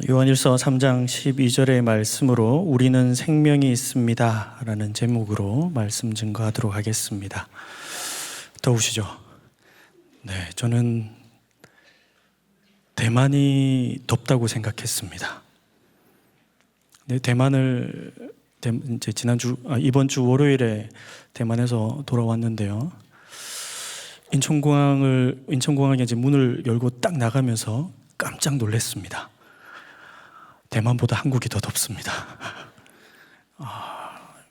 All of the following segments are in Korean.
요한일서 3장 12절의 말씀으로 우리는 생명이 있습니다 라는 제목으로 말씀 증거하도록 하겠습니다. 더우시죠? 네, 저는 대만이 덥다고 생각했습니다. 네, 이제 이번 주 월요일에 대만에서 돌아왔는데요. 인천공항에 이제 문을 열고 딱 나가면서 깜짝 놀랐습니다. 대만보다 한국이 더 덥습니다.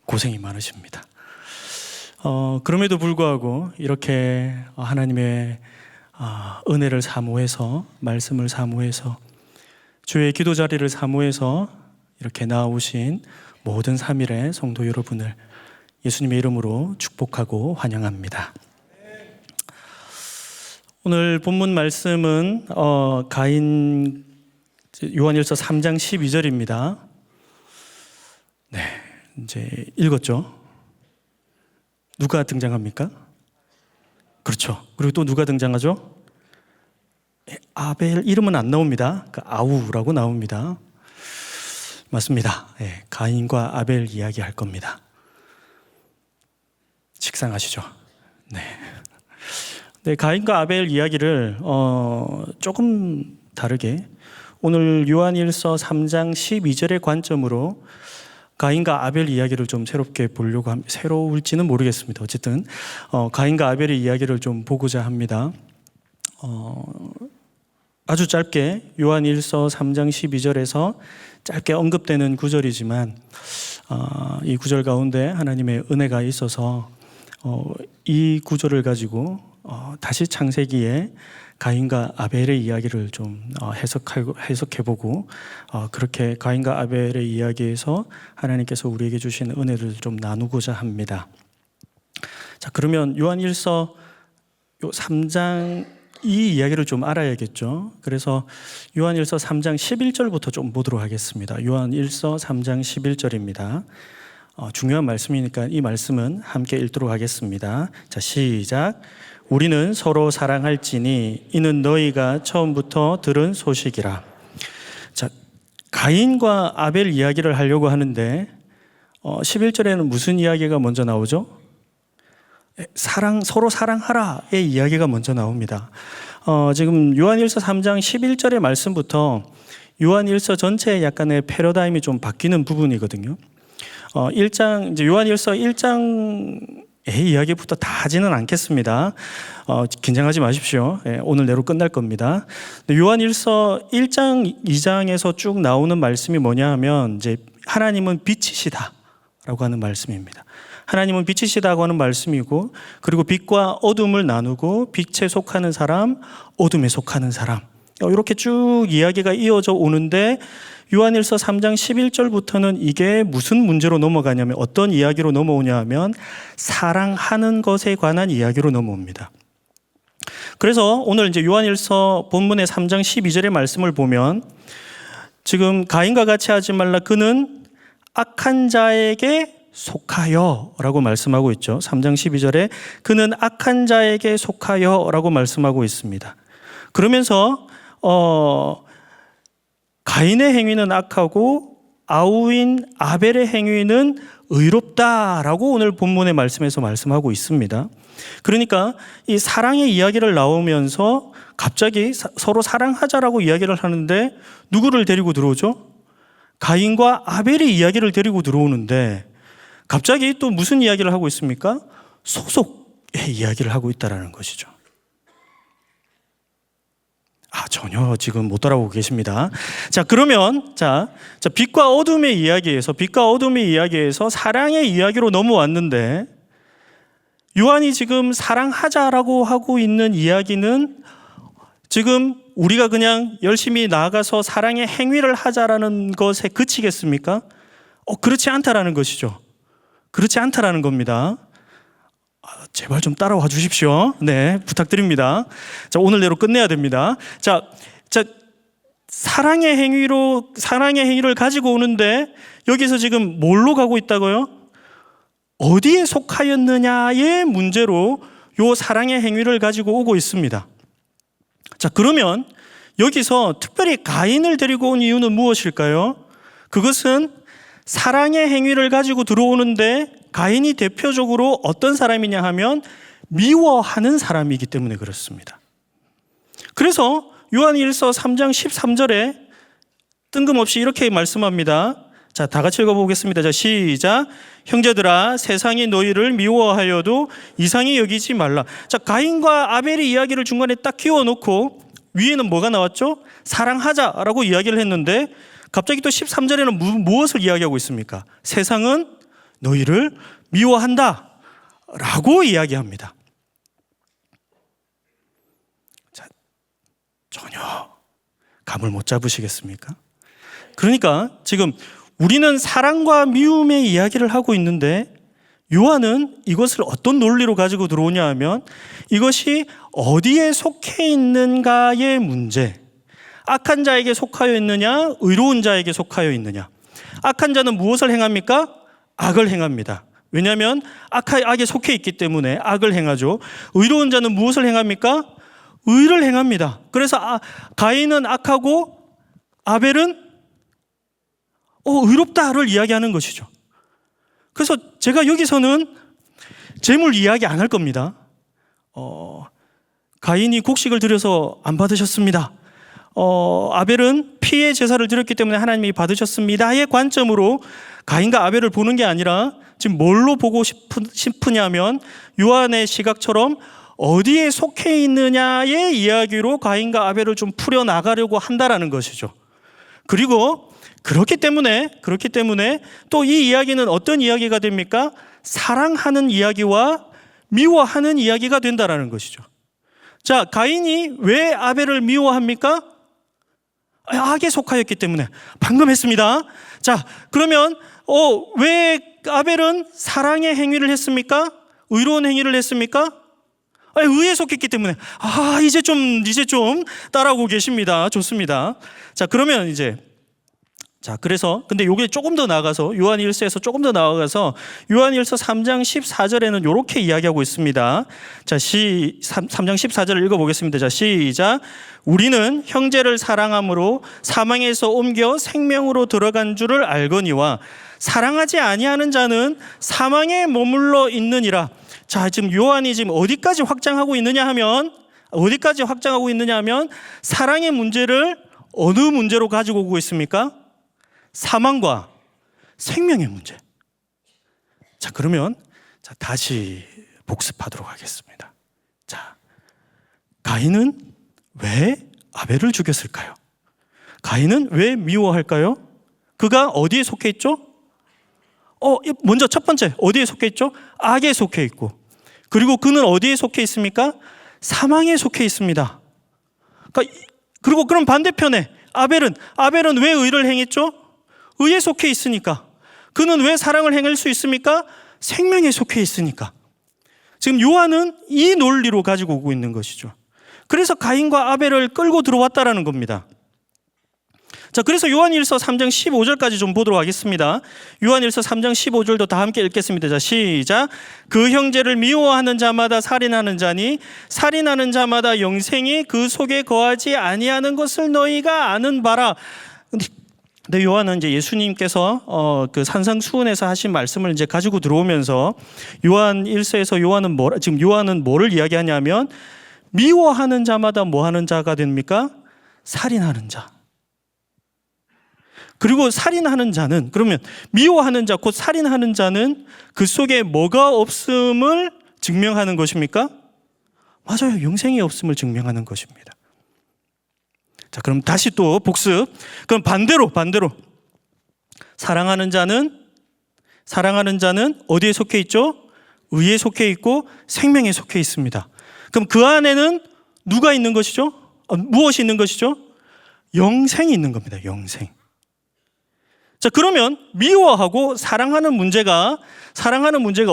고생이 많으십니다. 그럼에도 불구하고 이렇게 하나님의 은혜를 사모해서, 말씀을 사모해서, 주의 기도 자리를 사모해서 이렇게 나오신 모든 3일의 성도 여러분을 예수님의 이름으로 축복하고 환영합니다. 오늘 본문 말씀은 요한일서 3장 12절입니다. 네, 이제 읽었죠? 누가 등장합니까? 그렇죠. 그리고 또 누가 등장하죠? 아벨 이름은 안 나옵니다. 아우라고 나옵니다. 맞습니다. 네, 가인과 아벨 이야기할 겁니다. 식상하시죠? 네. 네, 가인과 아벨 이야기를 조금 다르게 오늘 요한일서 3장 12절의 관점으로 가인과 아벨 이야기를 좀 새롭게 보려고 합니다. 새로울지는 모르겠습니다. 어쨌든 가인과 아벨의 이야기를 좀 보고자 합니다. 아주 짧게 요한일서 3장 12절에서 짧게 언급되는 구절이지만 이 구절 가운데 하나님의 은혜가 있어서 이 구절을 가지고 다시 창세기에 가인과 아벨의 이야기를 좀 해석해보고 그렇게 가인과 아벨의 이야기에서 하나님께서 우리에게 주신 은혜를 좀 나누고자 합니다. 자, 그러면 요한일서 3장 이 이야기를 좀 알아야겠죠. 그래서 요한일서 3장 11절부터 좀 보도록 하겠습니다. 요한일서 3장 11절입니다. 중요한 말씀이니까 이 말씀은 함께 읽도록 하겠습니다. 자, 시작. 우리는 서로 사랑할지니 이는 너희가 처음부터 들은 소식이라. 자, 가인과 아벨 이야기를 하려고 하는데 11절에는 무슨 이야기가 먼저 나오죠? 서로 사랑하라의 이야기가 먼저 나옵니다. 지금 요한일서 3장 11절의 말씀부터 요한일서 전체의 약간의 패러다임이 좀 바뀌는 부분이거든요. 이제 요한일서 1장의 이야기부터 다 하지는 않겠습니다. 긴장하지 마십시오. 오늘 내로 끝날 겁니다. 요한일서 1장, 2장에서 쭉 나오는 말씀이 뭐냐 하면 이제 하나님은 빛이시다라고 하는 말씀입니다. 하나님은 빛이시다고 하는 말씀이고, 그리고 빛과 어둠을 나누고 빛에 속하는 사람, 어둠에 속하는 사람, 이렇게 쭉 이야기가 이어져 오는데 요한일서 3장 11절부터는 이게 무슨 문제로 넘어가냐면, 어떤 이야기로 넘어오냐 하면 사랑하는 것에 관한 이야기로 넘어옵니다. 그래서 오늘 이제 요한일서 본문의 3장 12절의 말씀을 보면 지금 가인과 같이 하지 말라, 그는 악한 자에게 속하여 라고 말씀하고 있죠. 3장 12절에 그는 악한 자에게 속하여 라고 말씀하고 있습니다. 그러면서 가인의 행위는 악하고 아우인 아벨의 행위는 의롭다라고 오늘 본문의 말씀에서 말씀하고 있습니다. 그러니까 이 사랑의 이야기를 나오면서 갑자기 서로 사랑하자라고 이야기를 하는데 누구를 데리고 들어오죠? 가인과 아벨의 이야기를 데리고 들어오는데 갑자기 또 무슨 이야기를 하고 있습니까? 소속의 이야기를 하고 있다는 것이죠. 전혀 지금 못 따라오고 계십니다. 자, 그러면 빛과 어둠의 이야기에서 사랑의 이야기로 넘어왔는데, 요한이 지금 사랑하자라고 하고 있는 이야기는 지금 우리가 그냥 열심히 나아가서 사랑의 행위를 하자라는 것에 그치겠습니까? 그렇지 않다라는 것이죠. 그렇지 않다라는 겁니다. 제발 좀 따라와 주십시오. 네, 부탁드립니다. 자, 오늘 내로 끝내야 됩니다. 자, 사랑의 행위를 가지고 오는데 여기서 지금 뭘로 가고 있다고요? 어디에 속하였느냐의 문제로 요 사랑의 행위를 가지고 오고 있습니다. 자, 그러면 여기서 특별히 가인을 데리고 온 이유는 무엇일까요? 그것은 사랑의 행위를 가지고 들어오는데 가인이 대표적으로 어떤 사람이냐 하면 미워하는 사람이기 때문에 그렇습니다. 그래서 요한일서 3장 13절에 뜬금없이 이렇게 말씀합니다. 자, 다 같이 읽어보겠습니다. 자, 시작. 형제들아, 세상이 너희를 미워하여도 이상히 여기지 말라. 자, 가인과 아벨의 이야기를 중간에 딱 끼워놓고 위에는 뭐가 나왔죠? 사랑하자라고 이야기를 했는데 갑자기 또 13절에는 무엇을 이야기하고 있습니까? 세상은 너희를 미워한다 라고 이야기합니다. 자, 전혀 감을 못 잡으시겠습니까? 그러니까 지금 우리는 사랑과 미움의 이야기를 하고 있는데 요한은 이것을 어떤 논리로 가지고 들어오냐 하면 이것이 어디에 속해 있는가의 문제. 악한 자에게 속하여 있느냐, 의로운 자에게 속하여 있느냐. 악한 자는 무엇을 행합니까? 악을 행합니다. 왜냐하면 악에 속해 있기 때문에 악을 행하죠. 의로운 자는 무엇을 행합니까? 의를 행합니다. 그래서 가인은 악하고 아벨은 의롭다를 이야기하는 것이죠. 그래서 제가 여기서는 재물 이야기 안 할 겁니다. 가인이 곡식을 드려서 안 받으셨습니다. 아벨은 피의 제사를 드렸기 때문에 하나님이 받으셨습니다의 관점으로 가인과 아벨을 보는 게 아니라 지금 뭘로 보고 싶으냐면 요한의 시각처럼 어디에 속해 있느냐의 이야기로 가인과 아벨을 좀 풀어나가려고 한다라는 것이죠. 그리고 그렇기 때문에 또 이 이야기는 어떤 이야기가 됩니까? 사랑하는 이야기와 미워하는 이야기가 된다라는 것이죠. 자, 가인이 왜 아벨을 미워합니까? 악에 속하였기 때문에. 방금 했습니다. 자, 그러면 왜 아벨은 사랑의 행위를 했습니까? 의로운 행위를 했습니까? 의에 속했기 때문에. 이제 좀 따라오고 계십니다. 좋습니다. 자, 그러면 그래서 근데 요게 조금 더 나아가서 요한일서에서 조금 더 나아가서 요한일서 3장 14절에는 이렇게 이야기하고 있습니다. 자, 3장 14절을 읽어보겠습니다. 자, 시작. 우리는 형제를 사랑함으로 사망에서 옮겨 생명으로 들어간 줄을 알거니와 사랑하지 아니하는 자는 사망에 머물러 있느니라. 자, 지금 요한이 지금 어디까지 확장하고 있느냐 하면 사랑의 문제를 어느 문제로 가지고 오고 있습니까? 사망과 생명의 문제. 자, 그러면 다시 복습하도록 하겠습니다. 자, 가인은 왜 아벨을 죽였을까요? 가인은 왜 미워할까요? 그가 어디에 속해 있죠? 먼저 첫 번째, 어디에 속해 있죠? 악에 속해 있고, 그리고 그는 어디에 속해 있습니까? 사망에 속해 있습니다. 그리고 그럼 반대편에 아벨은 왜 의를 행했죠? 의에 속해 있으니까. 그는 왜 사랑을 행할 수 있습니까? 생명에 속해 있으니까. 지금 요한은 이 논리로 가지고 오고 있는 것이죠. 그래서 가인과 아벨을 끌고 들어왔다라는 겁니다. 자, 그래서 요한일서 3장 15절까지 좀 보도록 하겠습니다. 요한일서 3장 15절도 다 함께 읽겠습니다. 자, 시작. 그 형제를 미워하는 자마다 살인하는 자니 살인하는 자마다 영생이 그 속에 거하지 아니하는 것을 너희가 아는 바라. 근데 요한은 예수님께서 그 산상수훈에서 하신 말씀을 가지고 들어오면서 요한 1서에서 요한은 뭐를 이야기하냐면 미워하는 자마다 뭐 하는 자가 됩니까? 살인하는 자. 그리고 살인하는 자는, 그러면 미워하는 자, 곧 살인하는 자는 그 속에 뭐가 없음을 증명하는 것입니까? 맞아요. 영생이 없음을 증명하는 것입니다. 자, 그럼 다시 또 복습. 그럼 반대로 사랑하는 자는 어디에 속해 있죠? 의에 속해 있고 생명에 속해 있습니다. 그럼 그 안에는 누가 있는 것이죠? 무엇이 있는 것이죠? 영생이 있는 겁니다. 영생. 자, 그러면 미워하고 사랑하는 문제가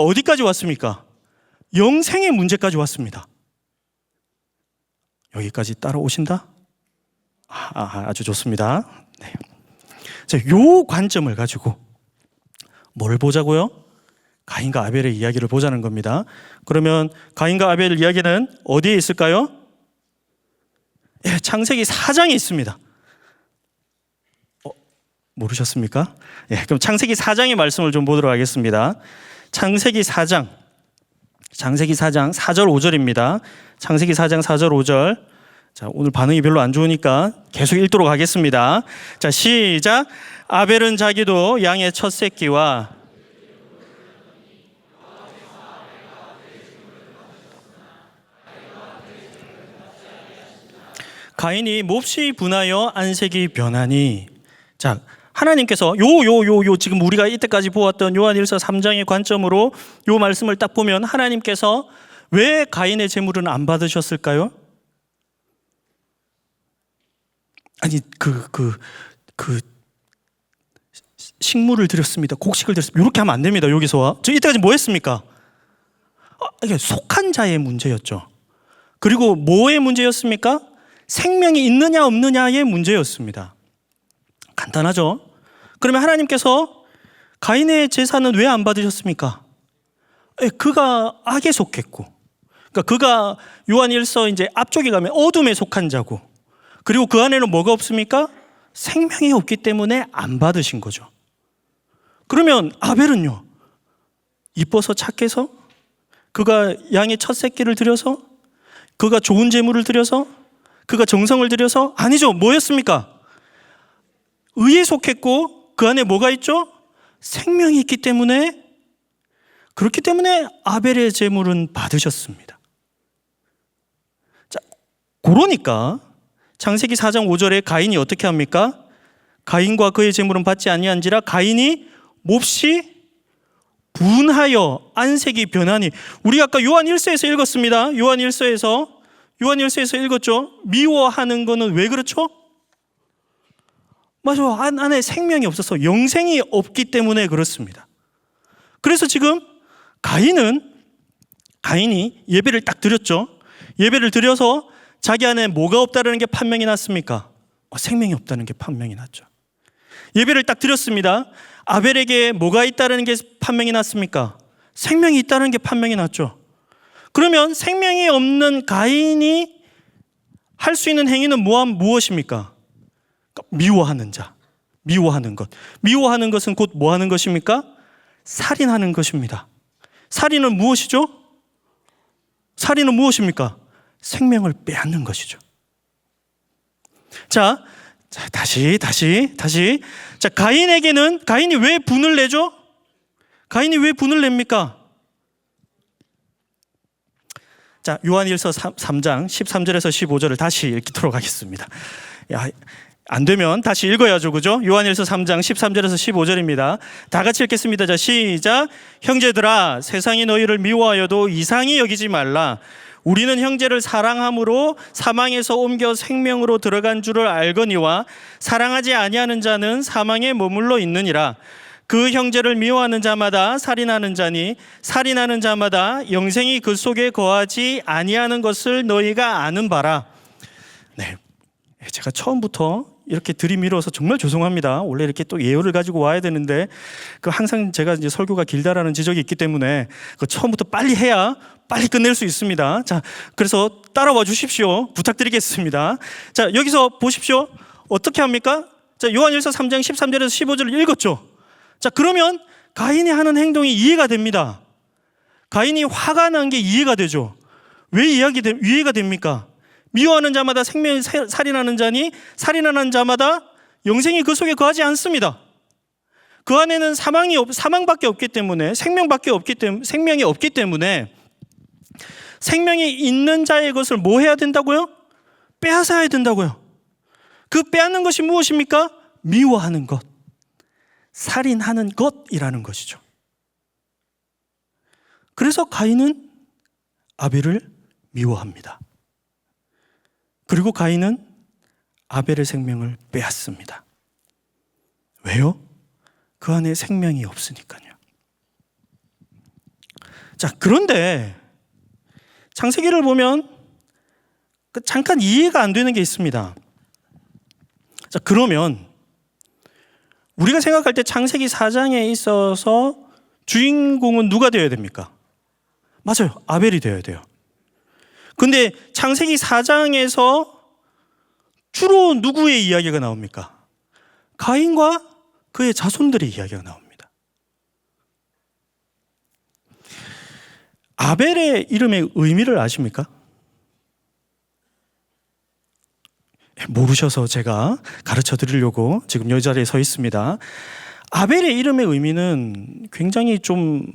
어디까지 왔습니까? 영생의 문제까지 왔습니다. 여기까지 따라오신다? 아주 좋습니다. 네. 자, 요 관점을 가지고 뭘 보자고요? 가인과 아벨의 이야기를 보자는 겁니다. 그러면 가인과 아벨의 이야기는 어디에 있을까요? 예, 창세기 4장에 있습니다. 모르셨습니까? 예, 그럼 창세기 4장의 말씀을 좀 보도록 하겠습니다. 창세기 4장 4절 5절입니다. 창세기 4장 4절 5절. 자, 오늘 반응이 별로 안 좋으니까 계속 읽도록 하겠습니다. 자, 시작. 아벨은 자기도 양의 첫 새끼와 가인이 몹시 분하여 안색이 변하니. 자, 하나님께서 요 지금 우리가 이때까지 보았던 요한일서 3장의 관점으로 요 말씀을 딱 보면 하나님께서 왜 가인의 제물은 안 받으셨을까요? 아니 식물을 드렸습니다. 곡식을 드렸습니다. 이렇게 하면 안 됩니다. 여기서 저 이때까지 뭐 했습니까? 이게 속한 자의 문제였죠. 그리고 뭐의 문제였습니까? 생명이 있느냐 없느냐의 문제였습니다. 간단하죠? 그러면 하나님께서 가인의 제사는 왜 안 받으셨습니까? 그가 악에 속했고, 그러니까 그가 요한일서 이제 앞쪽에 가면 어둠에 속한 자고, 그리고 그 안에는 뭐가 없습니까? 생명이 없기 때문에 안 받으신 거죠. 그러면 아벨은요, 이뻐서 착해서, 그가 양의 첫 새끼를 드려서, 그가 좋은 제물을 드려서, 그가 정성을 들여서? 아니죠. 뭐였습니까? 의에 속했고 그 안에 뭐가 있죠? 생명이 있기 때문에, 그렇기 때문에 아벨의 제물은 받으셨습니다. 자, 그러니까 창세기 4장 5절에 가인이 어떻게 합니까? 가인과 그의 제물은 받지 아니한지라 가인이 몹시 분하여 안색이 변하니. 우리가 아까 요한 1서에서 읽었습니다. 요한 1서에서 읽었죠. 미워하는 거는 왜 그렇죠? 맞아, 안에 생명이 없어서, 영생이 없기 때문에 그렇습니다. 그래서 지금 가인이 예배를 딱 드렸죠. 예배를 드려서 자기 안에 뭐가 없다는 게 판명이 났습니까? 생명이 없다는 게 판명이 났죠. 예배를 딱 드렸습니다. 아벨에게 뭐가 있다는 게 판명이 났습니까? 생명이 있다는 게 판명이 났죠. 그러면 생명이 없는 가인이 할 수 있는 행위는 무엇입니까? 미워하는 자, 미워하는 것. 미워하는 것은 곧 뭐 하는 것입니까? 살인하는 것입니다. 살인은 무엇이죠? 살인은 무엇입니까? 생명을 빼앗는 것이죠. 자, 다시. 자, 가인이 왜 분을 내죠? 가인이 왜 분을 냅니까? 자, 요한일서 3장 13절에서 15절을 다시 읽도록 하겠습니다. 안 되면 다시 읽어야죠, 그죠? 요한일서 3장 13절에서 15절입니다. 다 같이 읽겠습니다. 자, 시작. 형제들아, 세상이 너희를 미워하여도 이상히 여기지 말라. 우리는 형제를 사랑함으로 사망에서 옮겨 생명으로 들어간 줄을 알거니와 사랑하지 아니하는 자는 사망에 머물러 있느니라. 그 형제를 미워하는 자마다 살인하는 자니 살인하는 자마다 영생이 그 속에 거하지 아니하는 것을 너희가 아는 바라. 네, 제가 처음부터 이렇게 들이밀어서 정말 죄송합니다. 원래 이렇게 또 예언을 가지고 와야 되는데 항상 제가 이제 설교가 길다라는 지적이 있기 때문에 처음부터 빨리 해야 빨리 끝낼 수 있습니다. 자, 그래서 따라와 주십시오. 부탁드리겠습니다. 자, 여기서 보십시오. 어떻게 합니까? 자, 요한일서 3장 13절에서 15절을 읽었죠. 자, 그러면 가인이 하는 행동이 이해가 됩니다. 가인이 화가 난 게 이해가 되죠. 왜 이해가 됩니까? 미워하는 자마다 생명이 살인하는 자니 살인하는 자마다 영생이 그 속에 거하지 않습니다. 그 안에는 사망밖에 없기 때문에, 생명이 없기 때문에 생명이 있는 자의 것을 뭐 해야 된다고요? 빼앗아야 된다고요. 그 빼앗는 것이 무엇입니까? 미워하는 것, 살인하는 것이라는 것이죠. 그래서 가인은 아벨을 미워합니다. 그리고 가인은 아벨의 생명을 빼앗습니다. 왜요? 그 안에 생명이 없으니까요. 자, 그런데 창세기를 보면 잠깐 이해가 안 되는 게 있습니다. 자, 그러면 우리가 생각할 때 창세기 4장에 있어서 주인공은 누가 되어야 됩니까? 맞아요. 아벨이 되어야 돼요. 근데 창세기 4장에서 주로 누구의 이야기가 나옵니까? 가인과 그의 자손들의 이야기가 나옵니다. 아벨의 이름의 의미를 아십니까? 모르셔서 제가 가르쳐 드리려고 지금 이 자리에 서 있습니다. 아벨의 이름의 의미는 굉장히 좀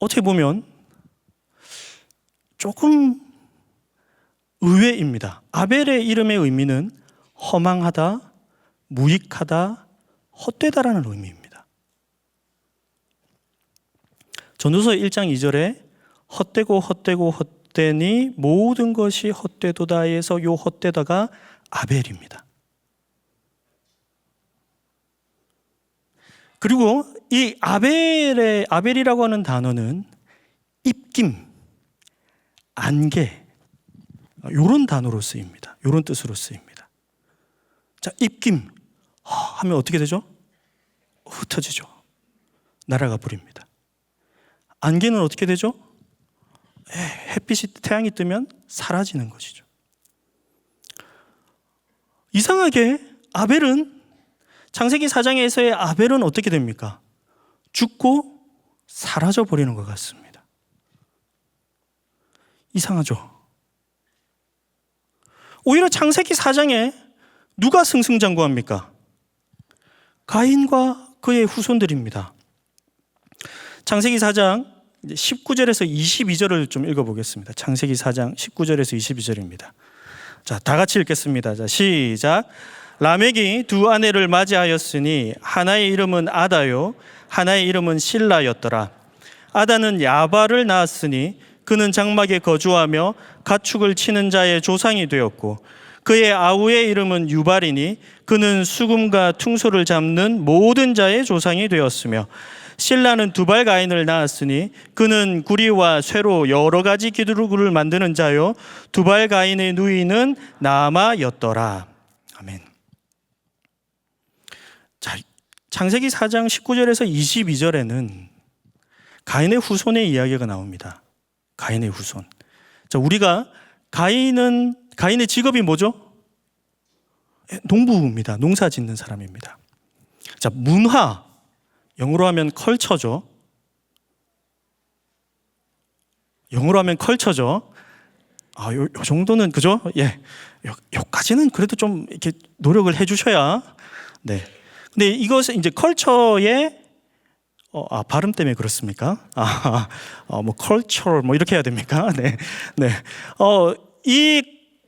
어떻게 보면 조금 의외입니다. 아벨의 이름의 의미는 허망하다, 무익하다, 헛되다라는 의미입니다. 전도서 1장 2절에 헛되고 헛되고 헛되니 모든 것이 헛되도다에서 요 헛되다가 아벨입니다. 그리고 이 아벨이라고 하는 단어는 입김, 안개, 이런 단어로 쓰입니다. 이런 뜻으로 쓰입니다. 자, 입김 하면 어떻게 되죠? 흩어지죠. 날아가 버립니다. 안개는 어떻게 되죠? 햇빛이, 태양이 뜨면 사라지는 것이죠. 이상하게 아벨은, 창세기 4장에서의 아벨은 어떻게 됩니까? 죽고 사라져 버리는 것 같습니다. 이상하죠? 오히려 창세기 4장에 누가 승승장구합니까? 가인과 그의 후손들입니다. 창세기 4장 19절에서 22절을 좀 읽어보겠습니다. 창세기 4장 19절에서 22절입니다. 자, 다 같이 읽겠습니다. 자, 시작. 라멕이 두 아내를 맞이하였으니 하나의 이름은 아다요 하나의 이름은 실라였더라. 아다는 야발을 낳았으니 그는 장막에 거주하며 가축을 치는 자의 조상이 되었고 그의 아우의 이름은 유발이니 그는 수금과 퉁소를 잡는 모든 자의 조상이 되었으며 실라는 두발 가인을 낳았으니 그는 구리와 쇠로 여러 가지 기둥을 만드는 자요 두발 가인의 누이는 나아마였더라. 아멘. 자, 창세기 4장 19절에서 22절에는 가인의 후손의 이야기가 나옵니다. 가인의 후손. 자, 우리가 가인의 직업이 뭐죠? 농부입니다. 농사 짓는 사람입니다. 자, 문화, 영어로 하면 컬처죠. 영어로 하면 컬처죠. 요 정도는 그죠? 예, 요까지는 그래도 좀 이렇게 노력을 해주셔야. 네. 근데 이것은 이제 컬처의 발음 때문에 그렇습니까? 뭐 컬처 뭐 이렇게 해야 됩니까? 네, 네.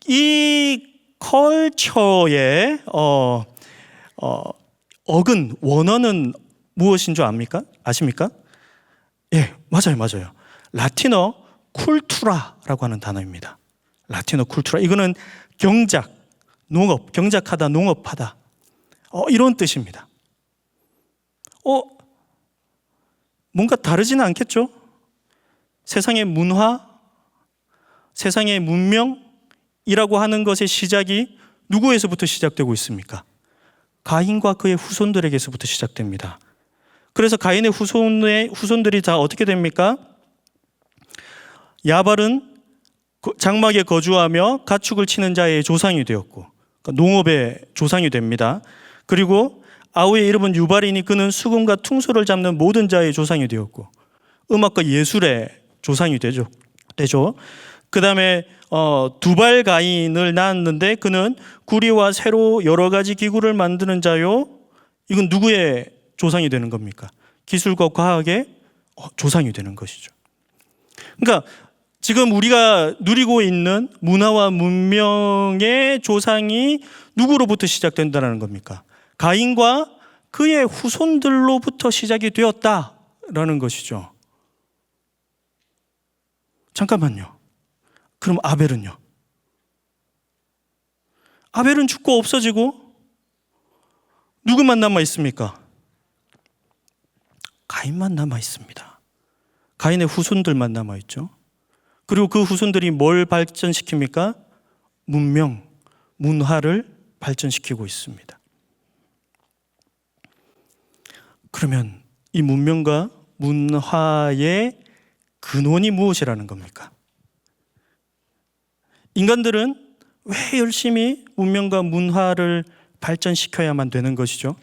이 컬처의 어근 원어는 무엇인 줄 아십니까? 예, 맞아요. 라틴어 쿨투라라고 하는 단어입니다. 라틴어 쿨투라. 이거는 경작, 농업, 경작하다, 농업하다. 이런 뜻입니다. 뭔가 다르지는 않겠죠? 세상의 문화, 세상의 문명이라고 하는 것의 시작이 누구에서부터 시작되고 있습니까? 가인과 그의 후손들에게서부터 시작됩니다. 그래서 가인의 후손들이 다 어떻게 됩니까? 야발은 장막에 거주하며 가축을 치는 자의 조상이 되었고, 그러니까 농업의 조상이 됩니다. 그리고 아우의 이름은 유발이니 그는 수금과 퉁소를 잡는 모든 자의 조상이 되었고, 음악과 예술의 조상이 되죠. 그 다음에 두발 가인을 낳았는데 그는 구리와 쇠로 여러 가지 기구를 만드는 자요. 이건 누구의 조상이 되는 겁니까? 기술과 과학의 조상이 되는 것이죠. 그러니까 지금 우리가 누리고 있는 문화와 문명의 조상이 누구로부터 시작된다는 겁니까? 가인과 그의 후손들로부터 시작이 되었다라는 것이죠. 잠깐만요. 그럼 아벨은요? 아벨은 죽고 없어지고 누구만 남아 있습니까? 가인만 남아 있습니다. 가인의 후손들만 남아 있죠. 그리고 그 후손들이 뭘 발전시킵니까? 문명, 문화를 발전시키고 있습니다. 그러면 이 문명과 문화의 근원이 무엇이라는 겁니까? 인간들은 왜 열심히 문명과 문화를 발전시켜야만 되는 것이죠?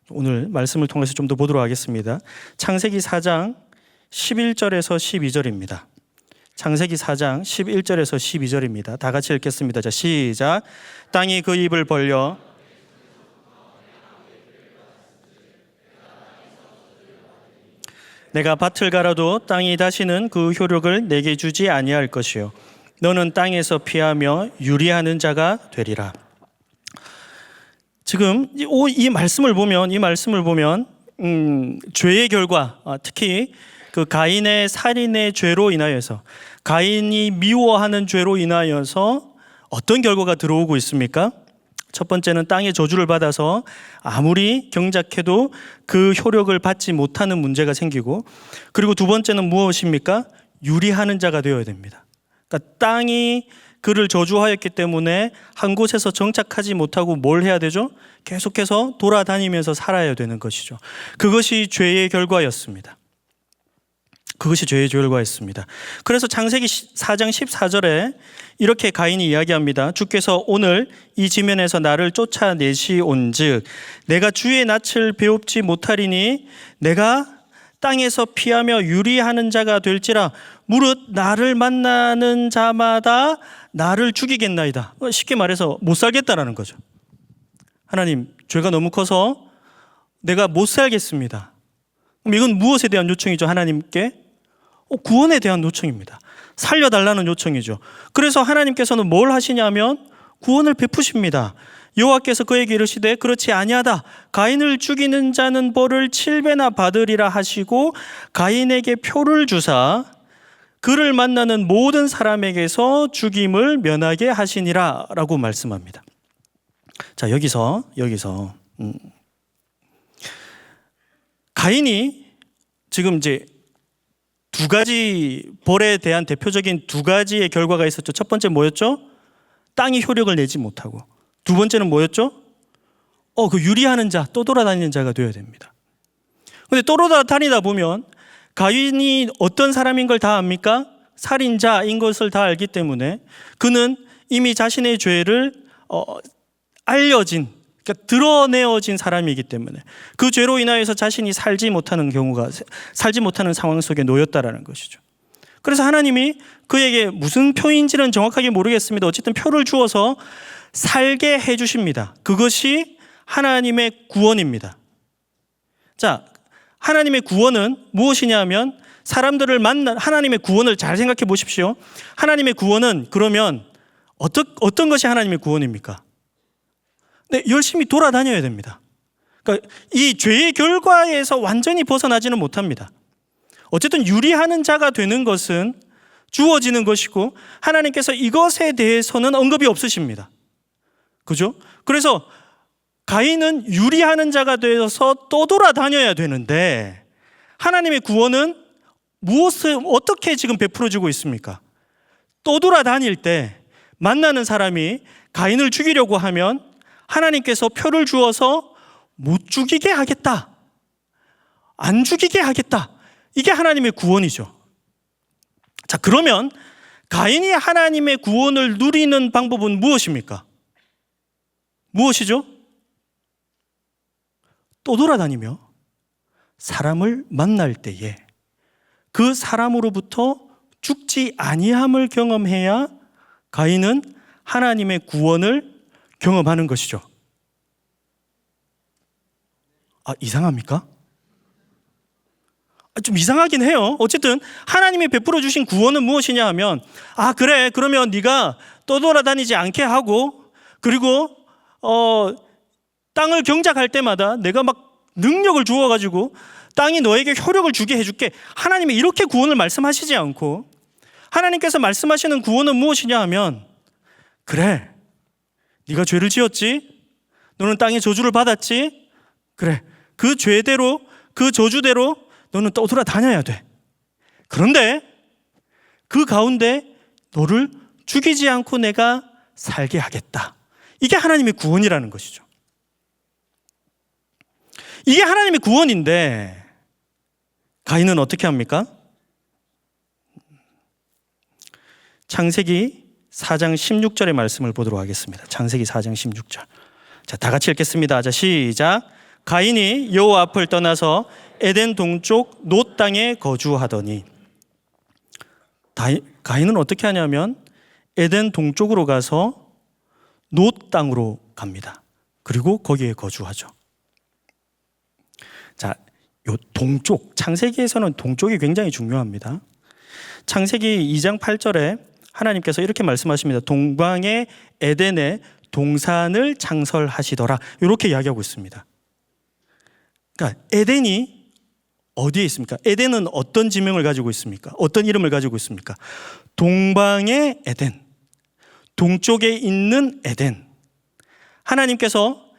오늘 말씀을 통해서 좀 더 보도록 하겠습니다. 창세기 4장 11절에서 12절입니다. 창세기 4장 11절에서 12절입니다. 다 같이 읽겠습니다. 자, 시작. 땅이 그 입을 벌려 내가 밭을 갈아도 땅이 다시는 그 효력을 내게 주지 아니할 것이요 너는 땅에서 피하며 유리하는 자가 되리라. 지금 이 말씀을 보면 죄의 결과, 특히 그 가인의 살인의 죄로 인하여서, 가인이 미워하는 죄로 인하여서 어떤 결과가 들어오고 있습니까? 첫 번째는 땅의 저주를 받아서 아무리 경작해도 그 효력을 받지 못하는 문제가 생기고, 그리고 두 번째는 무엇입니까? 유리하는 자가 되어야 됩니다. 그러니까 땅이 그를 저주하였기 때문에 한 곳에서 정착하지 못하고 뭘 해야 되죠? 계속해서 돌아다니면서 살아야 되는 것이죠. 그것이 죄의 결과였습니다. 그것이 죄의 결과였습니다. 그래서 창세기 4장 14절에 이렇게 가인이 이야기합니다. 주께서 오늘 이 지면에서 나를 쫓아내시온즉 내가 주의 낯을 배웁지 못하리니 내가 땅에서 피하며 유리하는 자가 될지라 무릇 나를 만나는 자마다 나를 죽이겠나이다. 쉽게 말해서 못 살겠다라는 거죠. 하나님, 죄가 너무 커서 내가 못 살겠습니다. 그럼 이건 무엇에 대한 요청이죠? 하나님께 구원에 대한 요청입니다. 살려달라는 요청이죠. 그래서 하나님께서는 뭘 하시냐면 구원을 베푸십니다. 여호와께서 그에게 이르시되 그렇지 아니하다. 가인을 죽이는 자는 벌을 7배나 받으리라 하시고 가인에게 표를 주사 그를 만나는 모든 사람에게서 죽임을 면하게 하시니라 라고 말씀합니다. 자, 여기서 가인이 지금 이제 두 가지 벌에 대한 대표적인 두 가지의 결과가 있었죠. 첫 번째 뭐였죠? 땅이 효력을 내지 못하고. 두 번째는 뭐였죠? 그 유리하는 자, 떠돌아다니는 자가 되어야 됩니다. 근데 떠돌아다니다 보면 가인이 어떤 사람인 걸 다 압니까? 살인자인 것을 다 알기 때문에 그는 이미 자신의 죄를 알려진, 그러니까 드러내어진 사람이기 때문에 그 죄로 인하여서 자신이 살지 못하는 상황 속에 놓였다라는 것이죠. 그래서 하나님이 그에게 무슨 표인지는 정확하게 모르겠습니다. 어쨌든 표를 주어서 살게 해주십니다. 그것이 하나님의 구원입니다. 자, 하나님의 구원은 무엇이냐면 하나님의 구원을 잘 생각해 보십시오. 하나님의 구원은 그러면 어떤 것이 하나님의 구원입니까? 네, 열심히 돌아다녀야 됩니다. 그러니까 이 죄의 결과에서 완전히 벗어나지는 못합니다. 어쨌든 유리하는 자가 되는 것은 주어지는 것이고 하나님께서 이것에 대해서는 언급이 없으십니다. 그죠? 그래서 가인은 유리하는 자가 되어서 떠돌아다녀야 되는데 하나님의 구원은 어떻게 지금 베풀어지고 있습니까? 떠돌아다닐 때 만나는 사람이 가인을 죽이려고 하면 하나님께서 표를 주어서 못 죽이게 하겠다, 안 죽이게 하겠다. 이게 하나님의 구원이죠. 자, 그러면 가인이 하나님의 구원을 누리는 방법은 무엇입니까? 무엇이죠? 떠돌아다니며 사람을 만날 때에 그 사람으로부터 죽지 아니함을 경험해야 가인은 하나님의 구원을 경험하는 것이죠. 이상합니까? 좀 이상하긴 해요. 어쨌든 하나님이 베풀어 주신 구원은 무엇이냐 하면 그래, 그러면 네가 떠돌아다니지 않게 하고 그리고 땅을 경작할 때마다 내가 막 능력을 주어가지고 땅이 너에게 효력을 주게 해줄게. 하나님이 이렇게 구원을 말씀하시지 않고 하나님께서 말씀하시는 구원은 무엇이냐 하면 그래, 네가 죄를 지었지? 너는 땅의 저주를 받았지? 그래, 그 죄대로 그 저주대로 너는 떠돌아다녀야 돼. 그런데 그 가운데 너를 죽이지 않고 내가 살게 하겠다. 이게 하나님의 구원이라는 것이죠. 이게 하나님의 구원인데 가인은 어떻게 합니까? 창세기 4장 16절의 말씀을 보도록 하겠습니다. 창세기 4장 16절. 자, 다 같이 읽겠습니다. 자, 시작. 가인이 여호와 앞을 떠나서 에덴 동쪽 놋 땅에 거주하더니. 가인은 어떻게 하냐면 에덴 동쪽으로 가서 놋 땅으로 갑니다. 그리고 거기에 거주하죠. 자, 요 동쪽, 창세기에서는 동쪽이 굉장히 중요합니다. 창세기 2장 8절에 하나님께서 이렇게 말씀하십니다. 동방의 에덴에 동산을 창설하시더라. 이렇게 이야기하고 있습니다. 그러니까 에덴이 어디에 있습니까? 에덴은 어떤 지명을 가지고 있습니까? 어떤 이름을 가지고 있습니까? 동방의 에덴, 동쪽에 있는 에덴. 하나님께서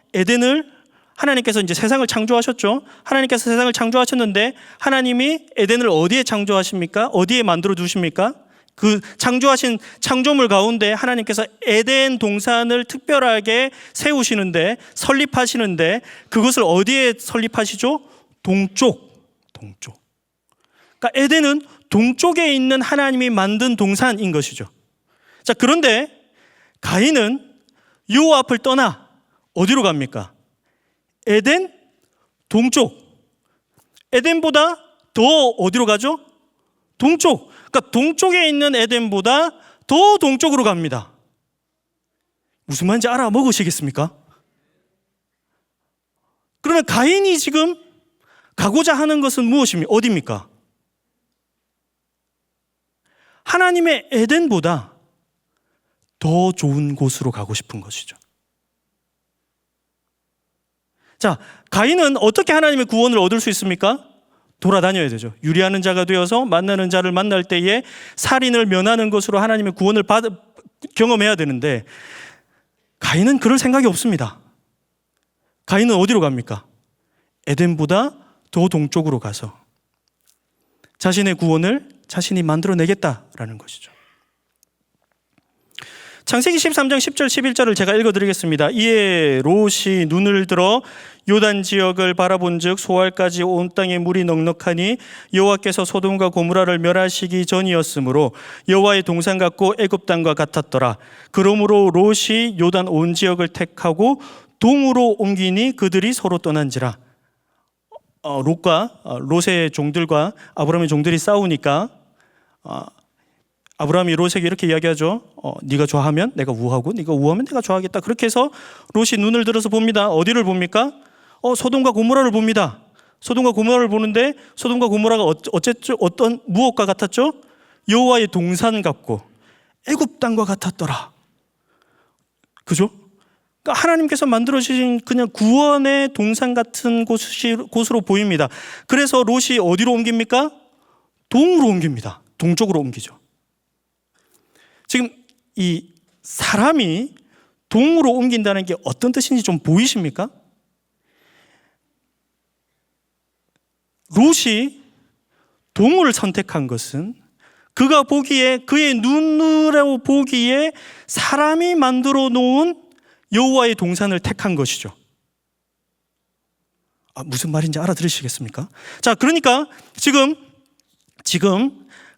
이제 세상을 창조하셨죠. 하나님께서 세상을 창조하셨는데 하나님이 에덴을 어디에 창조하십니까? 어디에 만들어 두십니까? 그 창조하신 창조물 가운데 하나님께서 에덴 동산을 특별하게 세우시는데, 설립하시는데, 그것을 어디에 설립하시죠? 동쪽. 그러니까 에덴은 동쪽에 있는 하나님이 만든 동산인 것이죠. 자, 그런데 가인은 여호와 앞을 떠나 어디로 갑니까? 에덴 동쪽. 에덴보다 더 어디로 가죠? 동쪽. 그러니까 동쪽에 있는 에덴보다 더 동쪽으로 갑니다. 무슨 말인지 알아먹으시겠습니까? 그러면 가인이 지금 가고자 하는 것은 무엇입니까? 어디입니까? 하나님의 에덴보다 더 좋은 곳으로 가고 싶은 것이죠. 자, 가인은 어떻게 하나님의 구원을 얻을 수 있습니까? 돌아다녀야 되죠. 유리하는 자가 되어서 만나는 자를 만날 때에 살인을 면하는 것으로 하나님의 구원을 경험해야 되는데, 가인은 그럴 생각이 없습니다. 가인은 어디로 갑니까? 에덴보다 더 동쪽으로 가서 자신의 구원을 자신이 만들어내겠다라는 것이죠. 창세기 13장 10절 11절을 제가 읽어드리겠습니다. 이에 롯이 눈을 들어 요단 지역을 바라본즉 소알까지 온 땅에 물이 넉넉하니 여호와께서 소돔과 고모라를 멸하시기 전이었으므로 여호와의 동산 같고 애굽 땅과 같았더라. 그러므로 롯이 요단 온 지역을 택하고 동으로 옮기니 그들이 서로 떠난지라. 롯의 종들과 아브라함의 종들이 싸우니까 아브라함이 롯에게 이렇게 이야기하죠. 네가 좋아하면 내가 우하고 네가 우하면 내가 좋아하겠다. 그렇게 해서 롯이 눈을 들어서 봅니다. 어디를 봅니까? 소돔과 고모라를 봅니다. 소돔과 고모라를 보는데 소돔과 고모라가 어떤 무엇과 같았죠? 여호와의 동산 같고 애굽 땅과 같았더라. 그죠? 그러니까 하나님께서 만들어주신 그냥 구원의 동산 같은 곳으로 보입니다. 그래서 롯이 어디로 옮깁니까? 동으로 옮깁니다. 동쪽으로 옮기죠. 지금 이 사람이 동으로 옮긴다는 게 어떤 뜻인지 좀 보이십니까? 롯이 동을 선택한 것은 그가 보기에, 그의 눈으로 보기에 사람이 만들어 놓은 여호와의 동산을 택한 것이죠. 무슨 말인지 알아들으시겠습니까? 자, 그러니까 지금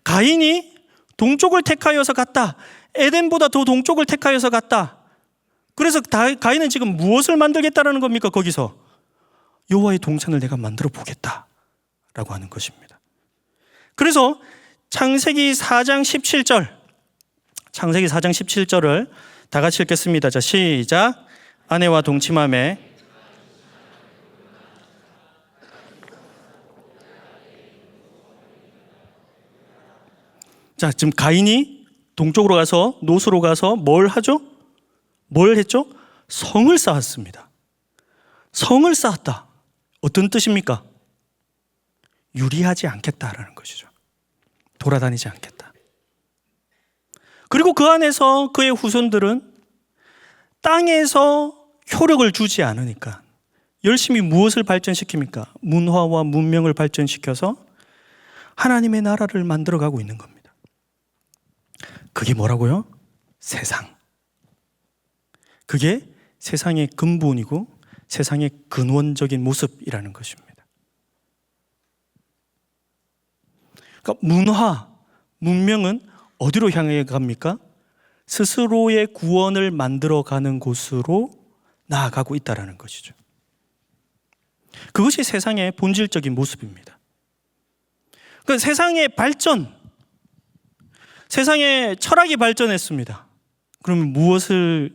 가인이 동쪽을 택하여서 갔다. 에덴보다 더 동쪽을 택하여서 갔다. 그래서 가인은 지금 무엇을 만들겠다라는 겁니까? 거기서 여호와의 동산을 내가 만들어 보겠다라고 하는 것입니다. 그래서 창세기 4장 17절을 다 같이 읽겠습니다. 자, 시작. 아내와 동침하매 자, 지금 가인이 동쪽으로 가서 놋으로 가서 뭘 하죠? 뭘 했죠? 성을 쌓았습니다. 성을 쌓았다. 어떤 뜻입니까? 유리하지 않겠다라는 것이죠. 돌아다니지 않겠다. 그리고 그 안에서 그의 후손들은 땅에서 효력을 주지 않으니까 열심히 무엇을 발전시킵니까? 문화와 문명을 발전시켜서 하나님의 나라를 만들어가고 있는 겁니다. 그게 뭐라고요? 세상. 그게 세상의 근본이고 세상의 근원적인 모습이라는 것입니다. 그러니까 문화, 문명은 어디로 향해 갑니까? 스스로의 구원을 만들어가는 곳으로 나아가고 있다는 것이죠. 그것이 세상의 본질적인 모습입니다. 그 세상의 발전, 세상의 철학이 발전했습니다. 그러면 무엇을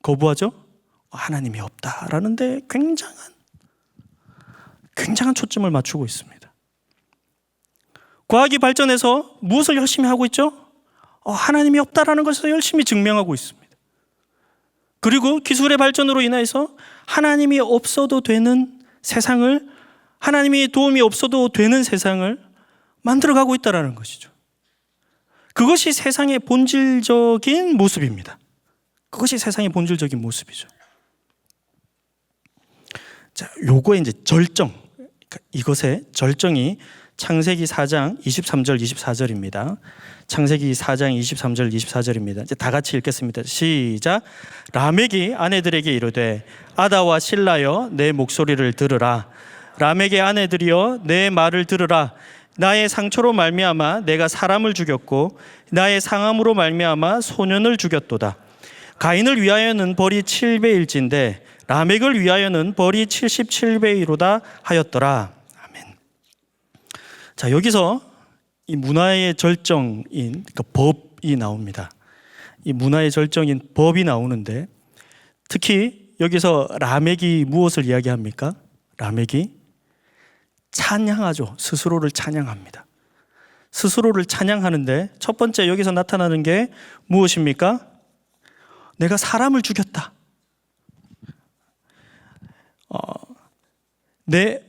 거부하죠? 하나님이 없다라는 데 굉장한 초점을 맞추고 있습니다. 과학이 발전해서 무엇을 열심히 하고 있죠? 하나님이 없다라는 것을 열심히 증명하고 있습니다. 그리고 기술의 발전으로 인해서 하나님이 없어도 되는 세상을, 하나님이 도움이 없어도 되는 세상을 만들어가고 있다는 것이죠. 그것이 세상의 본질적인 모습입니다. 그것이 세상의 본질적인 모습이죠. 자, 요거의 이제 절정, 이것의 절정이 창세기 4장 23절 24절입니다. 창세기 4장 23절 24절입니다. 이제 다 같이 읽겠습니다. 시작. 라멕이 아내들에게 이르되 아다와 실라여 내 목소리를 들으라. 라멕의 아내들이여 내 말을 들으라. 나의 상처로 말미암아 내가 사람을 죽였고 나의 상함으로 말미암아 소년을 죽였도다. 가인을 위하여는 벌이 7배일진데 라멕을 위하여는 벌이 77배이로다 하였더라. 아멘. 자, 여기서 이 문화의 절정인 그러니까 법이 나옵니다. 이 문화의 절정인 법이 나오는데 특히 여기서 라멕이 무엇을 이야기합니까? 라멕이 찬양하죠. 스스로를 찬양합니다. 스스로를 찬양하는데 첫 번째 여기서 나타나는 게 무엇입니까? 내가 사람을 죽였다.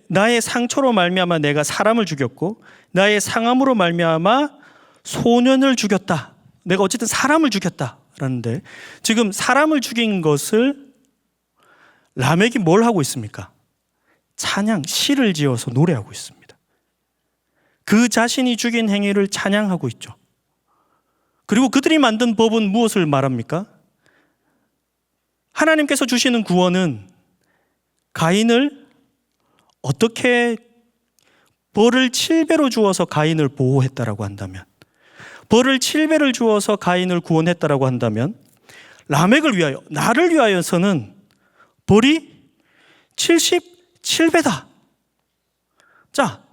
나의 상처로 말미암아 내가 사람을 죽였고 나의 상함으로 말미암아 소년을 죽였다. 내가 어쨌든 사람을 죽였다라는데 지금 사람을 죽인 것을 라멕이 뭘 하고 있습니까? 찬양, 시를 지어서 노래하고 있습니다. 그 자신이 죽인 행위를 찬양하고 있죠. 그리고 그들이 만든 법은 무엇을 말합니까? 하나님께서 주시는 구원은 가인을 어떻게 벌을 7배로 주어서 가인을 보호했다라고 한다면, 벌을 7배를 주어서 가인을 구원했다라고 한다면 라멕을 위하여, 나를 위하여서는 벌이 77배다. 자,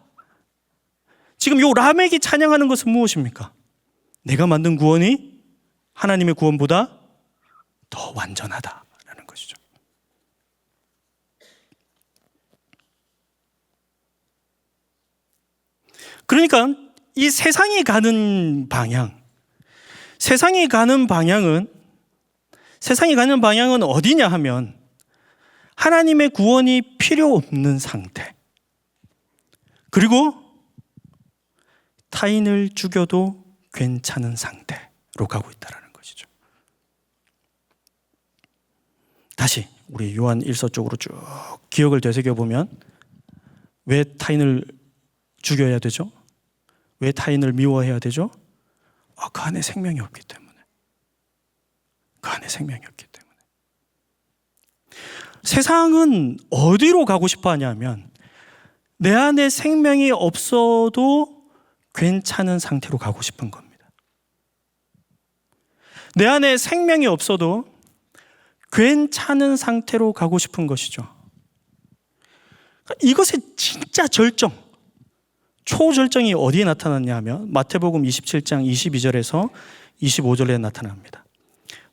지금 요 라멕이 찬양하는 것은 무엇입니까? 내가 만든 구원이 하나님의 구원보다 더 완전하다라는 것이죠. 그러니까 이 세상이 가는 방향은 어디냐 하면 하나님의 구원이 필요 없는 상태, 그리고 타인을 죽여도 괜찮은 상태로 가고 있다는 것이죠. 다시 우리 요한 1서 쪽으로 쭉 기억을 되새겨보면 왜 타인을 죽여야 되죠? 왜 타인을 미워해야 되죠? 그 안에 생명이 없기 때문에. 그 안에 생명이 없기 때문에. 세상은 어디로 가고 싶어 하냐면 내 안에 생명이 없어도 괜찮은 상태로 가고 싶은 겁니다. 내 안에 생명이 없어도 괜찮은 상태로 가고 싶은 것이죠. 이것의 진짜 절정, 초절정이 어디에 나타났냐 하면 마태복음 27장 22절에서 25절에 나타납니다.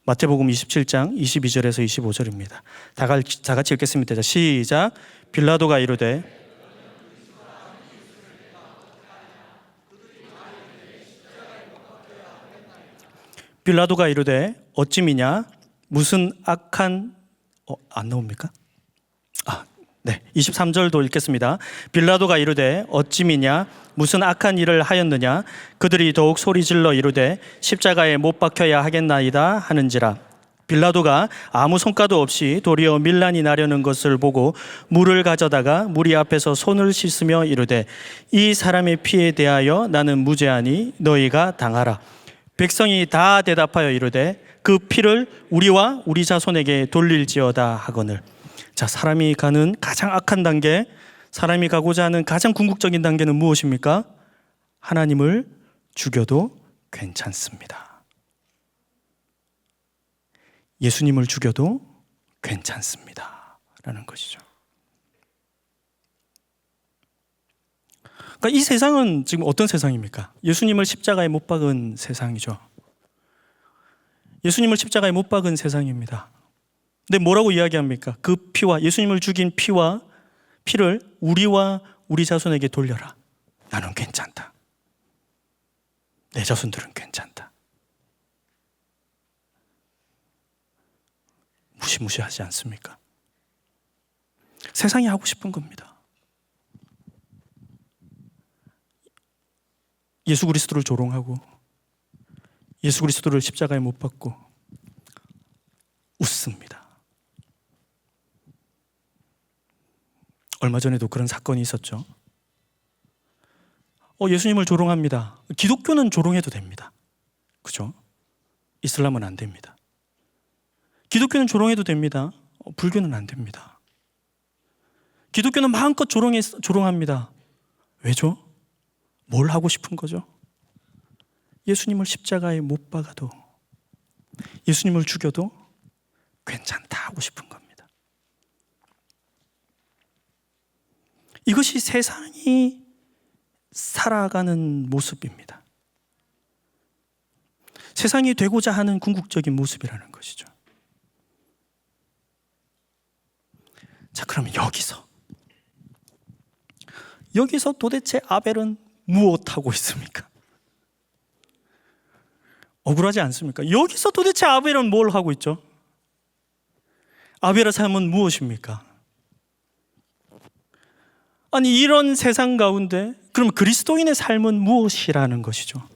마태복음 27장 22절에서 25절입니다. 다 같이 읽겠습니다. 시작. 빌라도가 이르되 어찌 미냐 무슨 악한 안 나옵니까? 네, 23절도 읽겠습니다. 빌라도가 이르되 어찌 미냐 무슨 악한 일을 하였느냐 그들이 더욱 소리질러 이르되 십자가에 못 박혀야 하겠나이다 하는지라. 빌라도가 아무 성과도 없이 도리어 밀란이 나려는 것을 보고 물을 가져다가 무리 앞에서 손을 씻으며 이르되 이 사람의 피에 대하여 나는 무죄하니 너희가 당하라. 백성이 다 대답하여 이르되 그 피를 우리와 우리 자손에게 돌릴지어다 하거늘. 자, 사람이 가는 가장 악한 단계, 사람이 가고자 하는 가장 궁극적인 단계는 무엇입니까? 하나님을 죽여도 괜찮습니다. 예수님을 죽여도 괜찮습니다 라는 것이죠. 그러니까 이 세상은 지금 어떤 세상입니까? 예수님을 십자가에 못 박은 세상이죠. 예수님을 십자가에 못 박은 세상입니다. 근데 뭐라고 이야기합니까? 그 피와, 예수님을 죽인 피를 우리와 우리 자손에게 돌려라. 나는 괜찮다. 내 자손들은 괜찮다. 무시무시하지 않습니까? 세상이 하고 싶은 겁니다. 예수 그리스도를 조롱하고 예수 그리스도를 십자가에 못 박고 웃습니다. 얼마 전에도 그런 사건이 있었죠. 예수님을 조롱합니다. 기독교는 조롱해도 됩니다. 그죠? 이슬람은 안 됩니다. 기독교는 조롱해도 됩니다. 불교는 안 됩니다. 기독교는 마음껏 조롱합니다. 왜죠? 뭘 하고 싶은 거죠? 예수님을 십자가에 못 박아도, 예수님을 죽여도 괜찮다 하고 싶은 겁니다. 이것이 세상이 살아가는 모습입니다. 세상이 되고자 하는 궁극적인 모습이라는 것이죠. 자, 그러면 여기서 도대체 아벨은 무엇하고 있습니까? 억울하지 않습니까? 여기서 도대체 아벨은 뭘 하고 있죠? 아벨의 삶은 무엇입니까? 아니, 이런 세상 가운데 그럼 그리스도인의 삶은 무엇이라는 것이죠?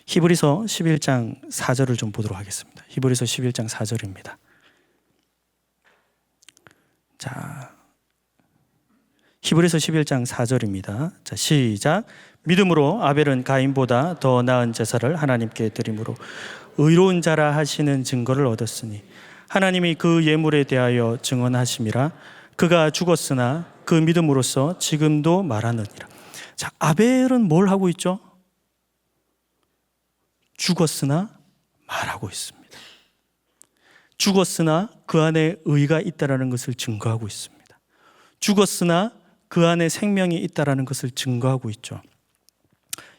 히브리서 11장 4절을 좀 보도록 하겠습니다. 히브리서 11장 4절입니다. 자, 히브리서 11장 4절입니다. 자, 시작. 믿음으로 아벨은 가인보다 더 나은 제사를 하나님께 드림으로 의로운 자라 하시는 증거를 얻었으니 하나님이 그 예물에 대하여 증언하심이라. 그가 죽었으나 그 믿음으로써 지금도 말하느니라. 자, 아벨은 뭘 하고 있죠? 죽었으나 말하고 있습니다. 죽었으나 그 안에 의가 있다라는 것을 증거하고 있습니다. 죽었으나 그 안에 생명이 있다라는 것을 증거하고 있죠.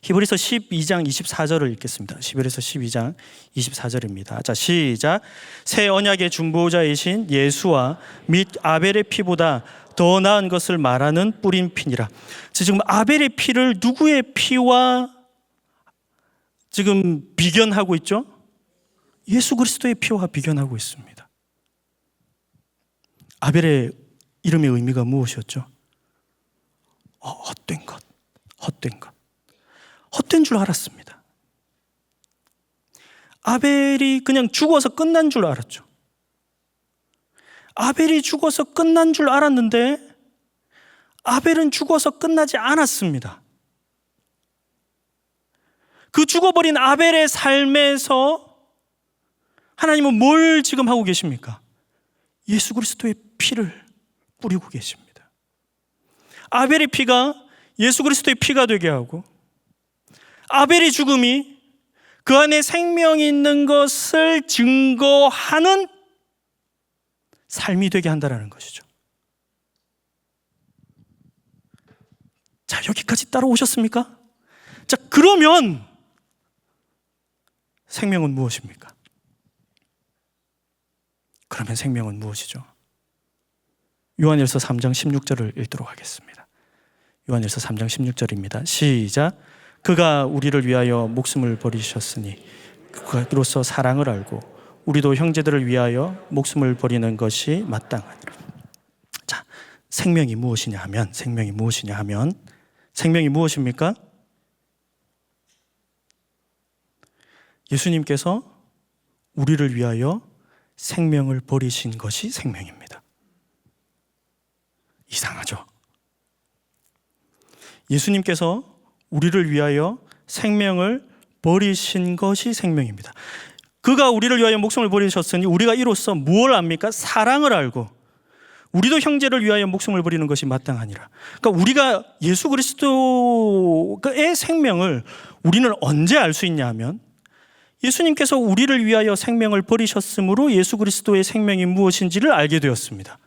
히브리서 12장 24절을 읽겠습니다. 히브리서 12장 24절입니다. 자, 시작. 새 언약의 중보자이신 예수와 및 아벨의 피보다 더 나은 것을 말하는 뿌린 피니라. 지금 아벨의 피를 누구의 피와 지금 비견하고 있죠? 예수 그리스도의 피와 비견하고 있습니다. 아벨의 이름의 의미가 무엇이었죠? 헛된 것. 헛된 줄 알았습니다. 아벨이 그냥 죽어서 끝난 줄 알았죠. 아벨이 죽어서 끝난 줄 알았는데 아벨은 죽어서 끝나지 않았습니다. 그 죽어버린 아벨의 삶에서 하나님은 뭘 지금 하고 계십니까? 예수 그리스도의 피를 뿌리고 계십니다. 아벨의 피가 예수 그리스도의 피가 되게 하고 아벨의 죽음이 그 안에 생명이 있는 것을 증거하는 삶이 되게 한다는 것이죠. 자, 여기까지 따라오셨습니까? 자, 그러면 생명은 무엇입니까? 그러면 생명은 무엇이죠? 요한일서 3장 16절을 읽도록 하겠습니다. 요한일서 3장 16절입니다. 시작. 그가 우리를 위하여 목숨을 버리셨으니 그로서 사랑을 알고 우리도 형제들을 위하여 목숨을 버리는 것이 마땅하니라. 자, 생명이 무엇이냐 하면 생명이 무엇입니까? 예수님께서 우리를 위하여 생명을 버리신 것이 생명입니다. 이상하죠? 예수님께서 우리를 위하여 생명을 버리신 것이 생명입니다. 그가 우리를 위하여 목숨을 버리셨으니 우리가 이로써 무엇을 압니까? 사랑을 알고 우리도 형제를 위하여 목숨을 버리는 것이 마땅하니라. 그러니까 우리가 예수 그리스도의 생명을 우리는 언제 알 수 있냐 하면 예수님께서 우리를 위하여 생명을 버리셨으므로 예수 그리스도의 생명이 무엇인지를 알게 되었습니다.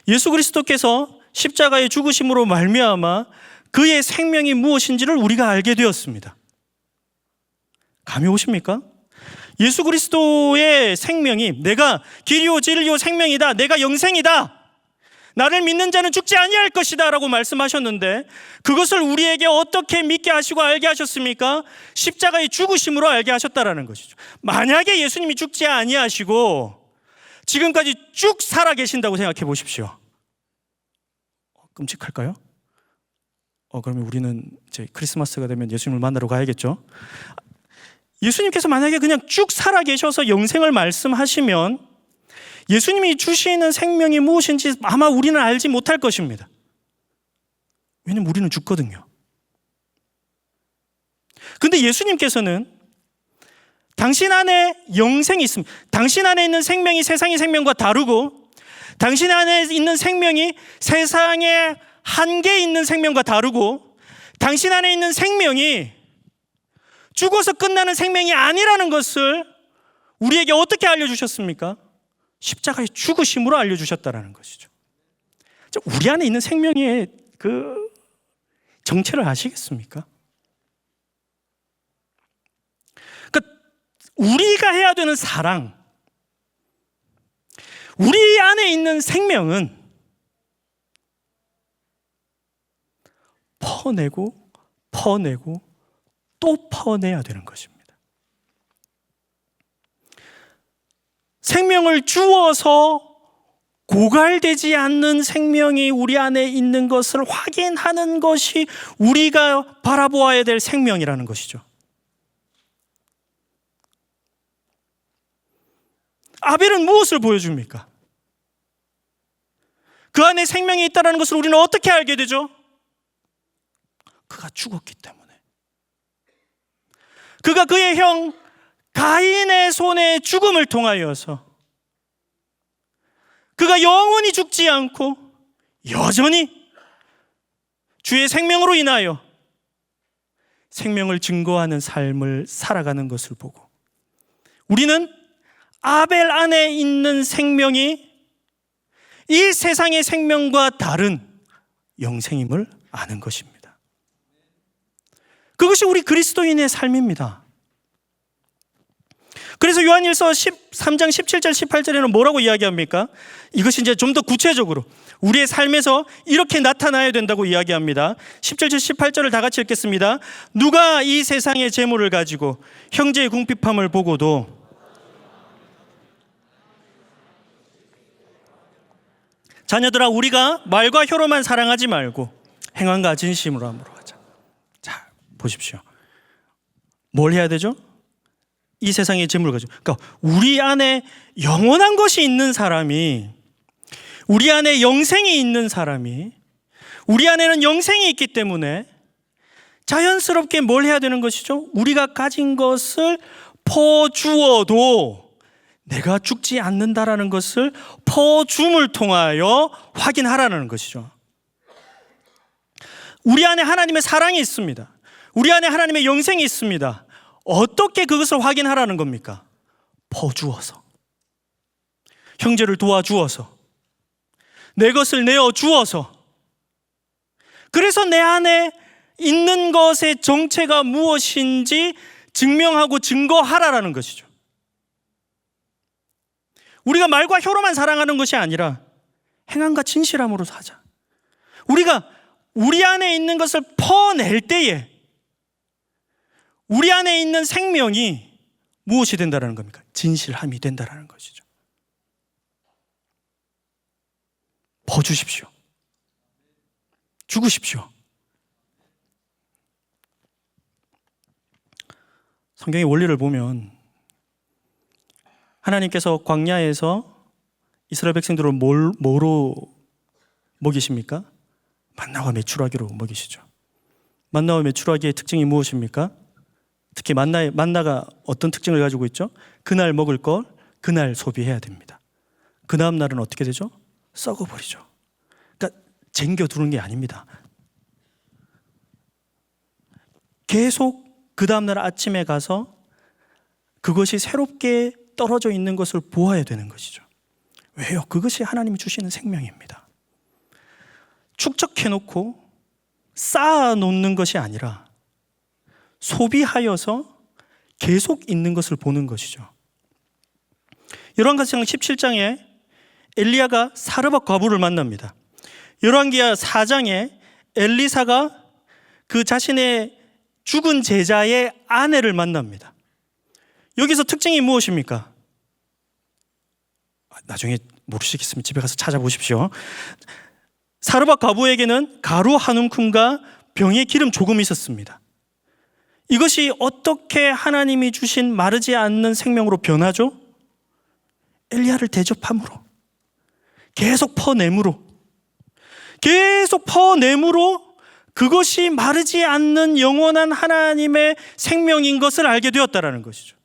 예수 그리스도께서 십자가의 죽으심으로 말미암아 그의 생명이 무엇인지를 우리가 알게 되었습니다. 감이 오십니까? 예수 그리스도의 생명이 내가 길이요 진리요 생명이다, 내가 영생이다, 나를 믿는 자는 죽지 아니할 것이다 라고 말씀하셨는데, 그것을 우리에게 어떻게 믿게 하시고 알게 하셨습니까? 십자가의 죽으심으로 알게 하셨다라는 것이죠. 만약에 예수님이 죽지 아니하시고 지금까지 쭉 살아 계신다고 생각해 보십시오. 끔찍할까요? 그러면 우리는 이제 크리스마스가 되면 예수님을 만나러 가야겠죠. 예수님께서 만약에 그냥 쭉 살아 계셔서 영생을 말씀하시면 예수님이 주시는 생명이 무엇인지 아마 우리는 알지 못할 것입니다. 왜냐면 우리는 죽거든요. 근데 예수님께서는 당신 안에 영생이 있습니다. 당신 안에 있는 생명이 세상의 생명과 다르고, 당신 안에 있는 생명이 세상의 한계에 있는 생명과 다르고, 당신 안에 있는 생명이 죽어서 끝나는 생명이 아니라는 것을 우리에게 어떻게 알려주셨습니까? 십자가의 죽으심으로 알려주셨다는 것이죠. 우리 안에 있는 생명의 그 정체를 아시겠습니까? 그러니까 우리가 해야 되는 사랑, 우리 안에 있는 생명은 퍼내고 또 퍼내야 되는 것입니다. 생명을 주어서 고갈되지 않는 생명이 우리 안에 있는 것을 확인하는 것이 우리가 바라보아야 될 생명이라는 것이죠. 아벨은 무엇을 보여줍니까? 그 안에 생명이 있다는 것을 우리는 어떻게 알게 되죠? 그가 죽었기 때문에. 그가 그의 형 가인의 손에 죽음을 통하여서 그가 영원히 죽지 않고 여전히 주의 생명으로 인하여 생명을 증거하는 삶을 살아가는 것을 보고, 우리는 아벨 안에 있는 생명이 이 세상의 생명과 다른 영생임을 아는 것입니다. 그것이 우리 그리스도인의 삶입니다. 그래서 요한일서 13장 17절 18절에는 뭐라고 이야기합니까? 이것이 이제 좀 더 구체적으로 우리의 삶에서 이렇게 나타나야 된다고 이야기합니다. 17절 18절을 다 같이 읽겠습니다. 누가 이 세상의 재물을 가지고 형제의 궁핍함을 보고도 자녀들아, 우리가 말과 혀로만 사랑하지 말고 행함과 진심으로 함으로 하자. 자, 보십시오. 뭘 해야 되죠? 이 세상의 재물을 가지고, 그러니까 우리 안에 영원한 것이 있는 사람이, 우리 안에 영생이 있는 사람이, 우리 안에는 영생이 있기 때문에 자연스럽게 뭘 해야 되는 것이죠? 우리가 가진 것을 퍼주어도 내가 죽지 않는다라는 것을 퍼줌을 통하여 확인하라는 것이죠. 우리 안에 하나님의 사랑이 있습니다. 우리 안에 하나님의 영생이 있습니다. 어떻게 그것을 확인하라는 겁니까? 퍼주어서, 형제를 도와주어서, 내 것을 내어주어서, 그래서 내 안에 있는 것의 정체가 무엇인지 증명하고 증거하라라는 것이죠. 우리가 말과 혀로만 사랑하는 것이 아니라 행함과 진실함으로 하자. 우리가 우리 안에 있는 것을 퍼낼 때에 우리 안에 있는 생명이 무엇이 된다는 겁니까? 진실함이 된다는 것이죠. 퍼주십시오. 죽으십시오. 성경의 원리를 보면 하나님께서 광야에서 이스라엘 백성들을 뭐로 먹이십니까? 만나와 메추라기로 먹이시죠. 만나와 메추라기의 특징이 무엇입니까? 특히 만나가 어떤 특징을 가지고 있죠? 그날 먹을 걸 그날 소비해야 됩니다. 그 다음 날은 어떻게 되죠? 썩어버리죠. 그러니까 쟁겨두는 게 아닙니다. 계속 그 다음날 아침에 가서 그것이 새롭게 떨어져 있는 것을 보아야 되는 것이죠. 왜요? 그것이 하나님이 주시는 생명입니다. 축적해놓고 쌓아놓는 것이 아니라 소비하여서 계속 있는 것을 보는 것이죠. 열왕기상 17장에 엘리야가 사르밧 과부를 만납니다. 열왕기하 4장에 엘리사가 그 자신의 죽은 제자의 아내를 만납니다. 여기서 특징이 무엇입니까? 나중에 모르시겠으면 집에 가서 찾아보십시오. 사르밧 과부에게는 가루 한 움큼과 병에 기름 조금 있었습니다. 이것이 어떻게 하나님이 주신 마르지 않는 생명으로 변하죠? 엘리야를 대접함으로, 계속 퍼냄으로, 그것이 마르지 않는 영원한 하나님의 생명인 것을 알게 되었다라는 것이죠.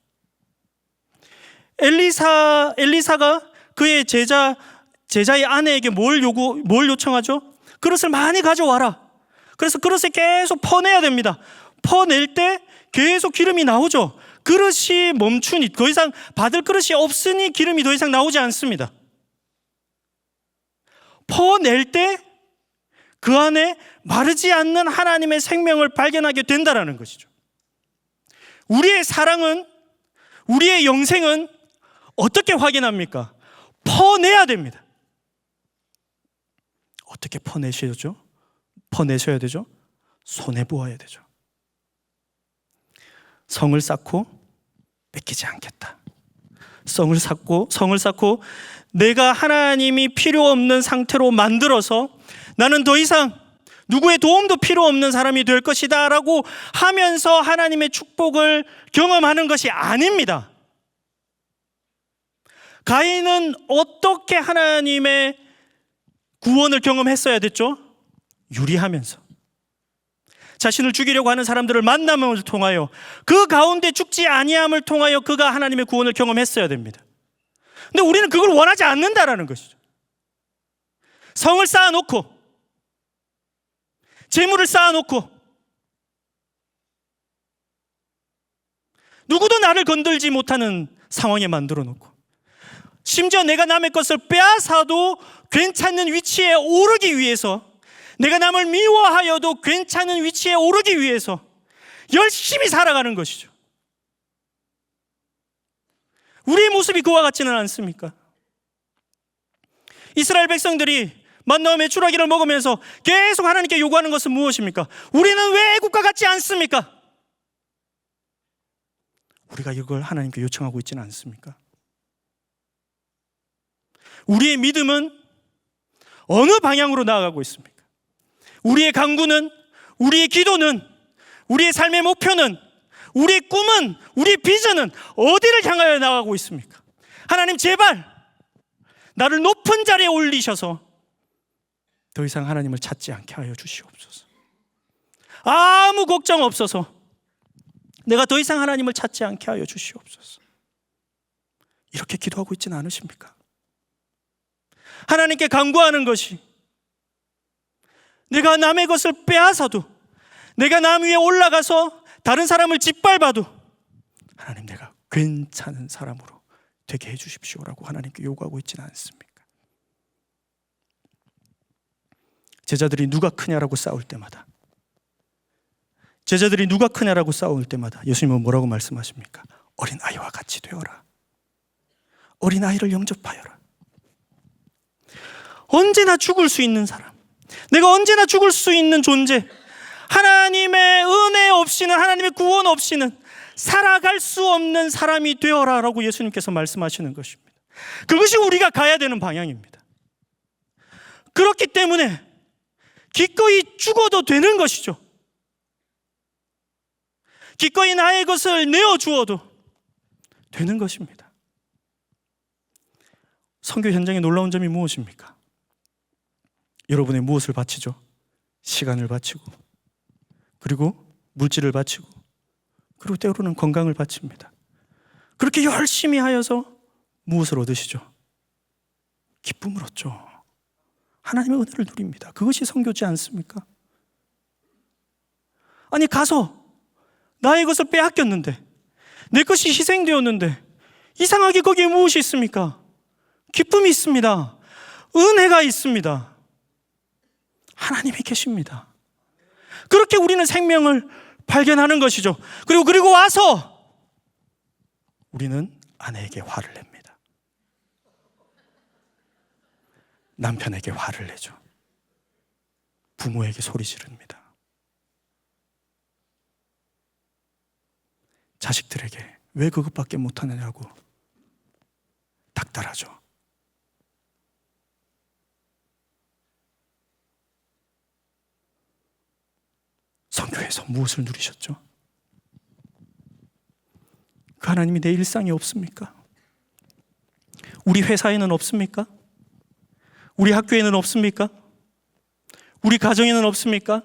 엘리사가 그의 제자의 아내에게 뭘 요청하죠? 그릇을 많이 가져와라. 그래서 그릇에 계속 퍼내야 됩니다. 퍼낼 때 계속 기름이 나오죠. 그릇이 멈추니, 더 이상 받을 그릇이 없으니 기름이 더 이상 나오지 않습니다. 퍼낼 때 그 안에 마르지 않는 하나님의 생명을 발견하게 된다는 것이죠. 우리의 사랑은, 우리의 영생은 어떻게 확인합니까? 퍼내야 됩니다. 어떻게 퍼내셔야 되죠? 손해 보아야 되죠. 성을 쌓고 뺏기지 않겠다. 성을 쌓고 내가 하나님이 필요 없는 상태로 만들어서 나는 더 이상 누구의 도움도 필요 없는 사람이 될 것이다 라고 하면서 하나님의 축복을 경험하는 것이 아닙니다. 가인은 어떻게 하나님의 구원을 경험했어야 됐죠? 유리하면서, 자신을 죽이려고 하는 사람들을 만남을 통하여, 그 가운데 죽지 아니함을 통하여 그가 하나님의 구원을 경험했어야 됩니다. 근데 우리는 그걸 원하지 않는다라는 것이죠. 성을 쌓아놓고, 재물을 쌓아놓고, 누구도 나를 건들지 못하는 상황에 만들어 놓고, 심지어 내가 남의 것을 빼앗아도 괜찮은 위치에 오르기 위해서, 내가 남을 미워하여도 괜찮은 위치에 오르기 위해서 열심히 살아가는 것이죠. 우리의 모습이 그와 같지는 않습니까? 이스라엘 백성들이 만나와 메추라기를 먹으면서 계속 하나님께 요구하는 것은 무엇입니까? 우리는 왜 애국과 같지 않습니까? 우리가 이걸 하나님께 요청하고 있지는 않습니까? 우리의 믿음은 어느 방향으로 나아가고 있습니까? 우리의 간구는, 우리의 기도는, 우리의 삶의 목표는, 우리의 꿈은, 우리의 비전은 어디를 향하여 나아가고 있습니까? 하나님, 제발 나를 높은 자리에 올리셔서 더 이상 하나님을 찾지 않게 하여 주시옵소서. 아무 걱정 없어서 내가 더 이상 하나님을 찾지 않게 하여 주시옵소서. 이렇게 기도하고 있지는 않으십니까? 하나님께 간구하는 것이, 내가 남의 것을 빼앗아도, 내가 남 위에 올라가서 다른 사람을 짓밟아도 하나님, 내가 괜찮은 사람으로 되게 해주십시오라고 하나님께 요구하고 있지는 않습니까? 제자들이 누가 크냐라고 싸울 때마다, 예수님은 뭐라고 말씀하십니까? 어린아이와 같이 되어라. 어린아이를 영접하여라. 언제나 죽을 수 있는 사람, 내가 언제나 죽을 수 있는 존재, 하나님의 은혜 없이는, 하나님의 구원 없이는 살아갈 수 없는 사람이 되어라 라고 예수님께서 말씀하시는 것입니다. 그것이 우리가 가야 되는 방향입니다. 그렇기 때문에 기꺼이 죽어도 되는 것이죠. 기꺼이 나의 것을 내어주어도 되는 것입니다. 선교 현장의 놀라운 점이 무엇입니까? 여러분의 무엇을 바치죠? 시간을 바치고, 그리고 물질을 바치고, 그리고 때로는 건강을 바칩니다. 그렇게 열심히 하여서 무엇을 얻으시죠? 기쁨을 얻죠. 하나님의 은혜를 누립니다. 그것이 선교지 않습니까? 아니, 가서 나의 것을 빼앗겼는데, 내 것이 희생되었는데 이상하게 거기에 무엇이 있습니까? 기쁨이 있습니다. 은혜가 있습니다. 하나님이 계십니다. 그렇게 우리는 생명을 발견하는 것이죠. 그리고 와서 우리는 아내에게 화를 냅니다. 남편에게 화를 내죠. 부모에게 소리 지릅니다. 자식들에게 왜 그것밖에 못하느냐고 닥달하죠. 선교에서 무엇을 누리셨죠? 그 하나님이 내 일상에 없습니까? 우리 회사에는 없습니까? 우리 학교에는 없습니까? 우리 가정에는 없습니까?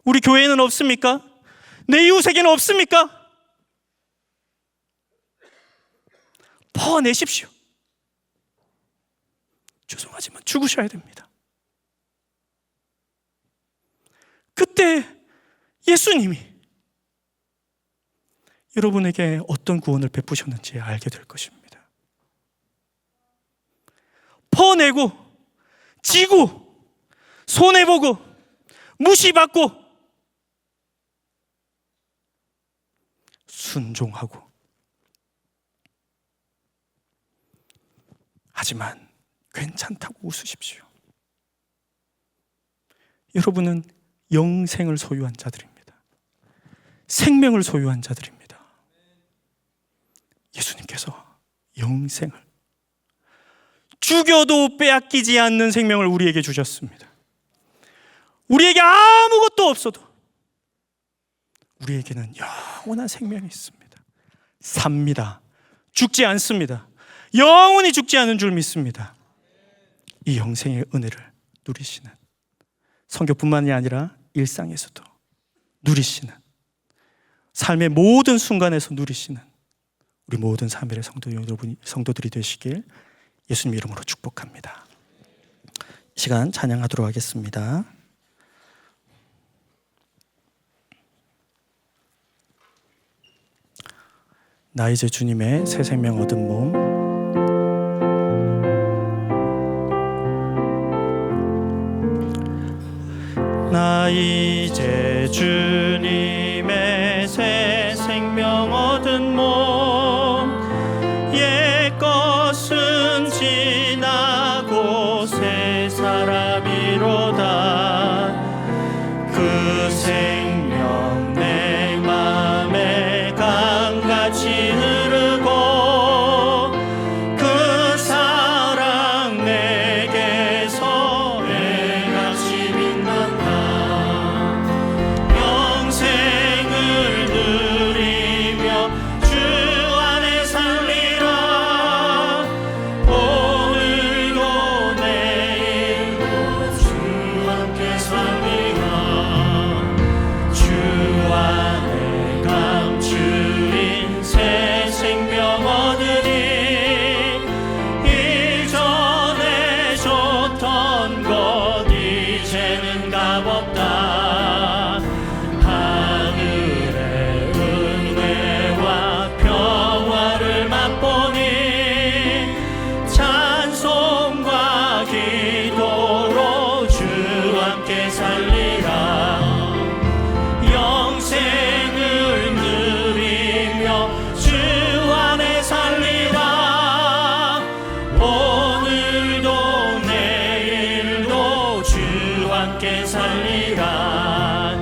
우리 교회에는 없습니까? 내 이웃에게는 없습니까? 퍼내십시오. 죄송하지만 죽으셔야 됩니다. 그때 예수님이 여러분에게 어떤 구원을 베푸셨는지 알게 될 것입니다. 퍼내고 지고 손해보고 무시받고 순종하고, 하지만 괜찮다고 웃으십시오. 여러분은 영생을 소유한 자들입니다. 생명을 소유한 자들입니다. 예수님께서 영생을, 죽여도 빼앗기지 않는 생명을 우리에게 주셨습니다. 우리에게 아무것도 없어도 우리에게는 영원한 생명이 있습니다. 삽니다. 죽지 않습니다. 영원히 죽지 않은 줄 믿습니다. 이 영생의 은혜를 누리시는, 선교뿐만이 아니라 일상에서도 누리시는, 삶의 모든 순간에서 누리시는 우리 모든 사밀의 성도들이 되시길 예수님 이름으로 축복합니다. 이 시간 찬양하도록 하겠습니다. 나 이제 주님의 새 생명 얻은 몸. 나 이제 주님의 새 생명 얻은 몸, 옛 것은 지나고 새 사람이로다. 그 생명 내 맘에 강같이 흐르고 그 사랑 내게서 애같이 빛난다. 영생을 누리며 주 안에 살리라. 오늘도 내일도 주 함께 살리라. 주 안에 감추인 새 생명 얻으니 이전에 줬던 것 이제는 값없다. 하늘의 은혜와 평화를 맛보니 찬송과 기도로 주 함께 살리라. 영생을 누리며 주 안에 살리라. 오늘도 내일도 주 함께 살리라.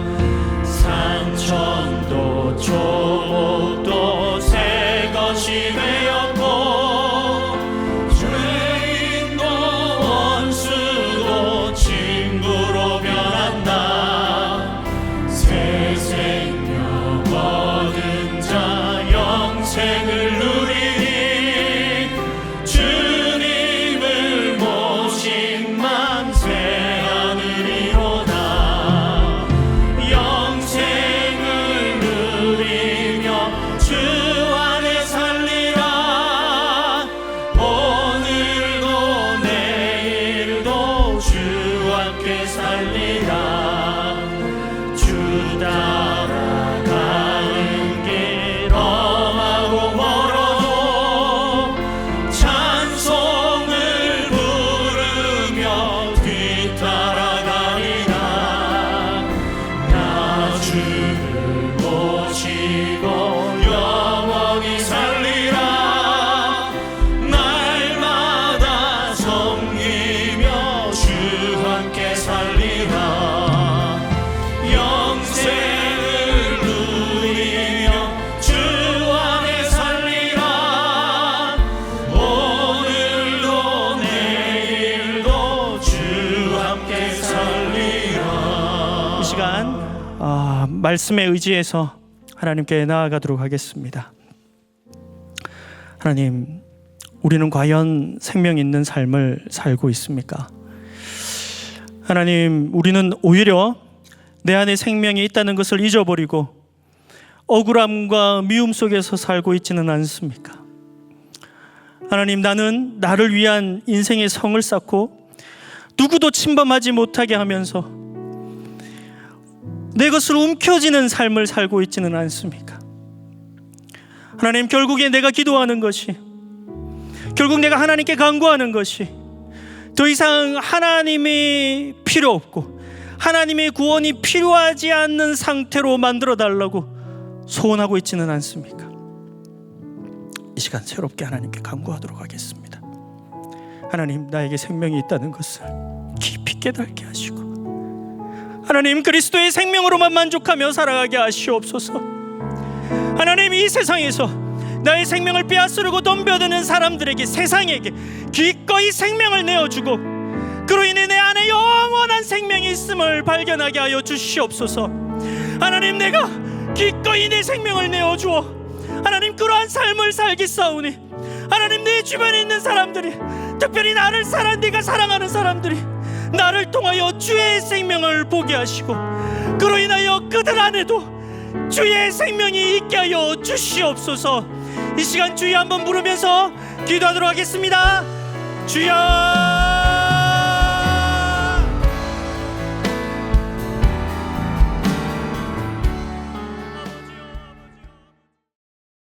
산천도 초목도 새 것이 되었고 죄인도 원수도 친구로 변한다. 새 생명 얻은 자 영생을 누리니 주님을 모신 만세 하늘이로다. 영생을 누리며 주 안에 살리라. 오늘도 내일도 주 함께 살리라. 주 따라가는 말씀에 의지해서 하나님께 나아가도록 하겠습니다. 하나님, 우리는 과연 생명 있는 삶을 살고 있습니까? 하나님, 우리는 오히려 내 안에 생명이 있다는 것을 잊어버리고 억울함과 미움 속에서 살고 있지는 않습니까? 하나님, 나는 나를 위한 인생의 성을 쌓고 누구도 침범하지 못하게 하면서 내 것을 움켜쥐는 삶을 살고 있지는 않습니까? 하나님, 결국에 내가 기도하는 것이, 결국 내가 하나님께 간구하는 것이 더 이상 하나님이 필요 없고 하나님의 구원이 필요하지 않는 상태로 만들어 달라고 소원하고 있지는 않습니까? 이 시간 새롭게 하나님께 간구하도록 하겠습니다. 하나님, 나에게 생명이 있다는 것을 깊이 깨닫게 하시고 하나님, 그리스도의 생명으로만 만족하며 살아가게 하시옵소서. 하나님, 이 세상에서 나의 생명을 빼앗으려고 덤벼드는 사람들에게, 세상에게 기꺼이 생명을 내어주고 그로 인해 내 안에 영원한 생명이 있음을 발견하게 하여 주시옵소서. 하나님, 내가 기꺼이 내 생명을 내어주어 하나님, 그러한 삶을 살겠사오니 하나님, 내 주변에 있는 사람들이, 특별히 나를 네가 사랑하는 사람들이 나를 통하여 주의 생명을 보게 하시고 그로 인하여 그들 안에도 주의 생명이 있게 하여 주시옵소서. 이 시간 주여 한번 부르면서 기도하도록 하겠습니다. 주여.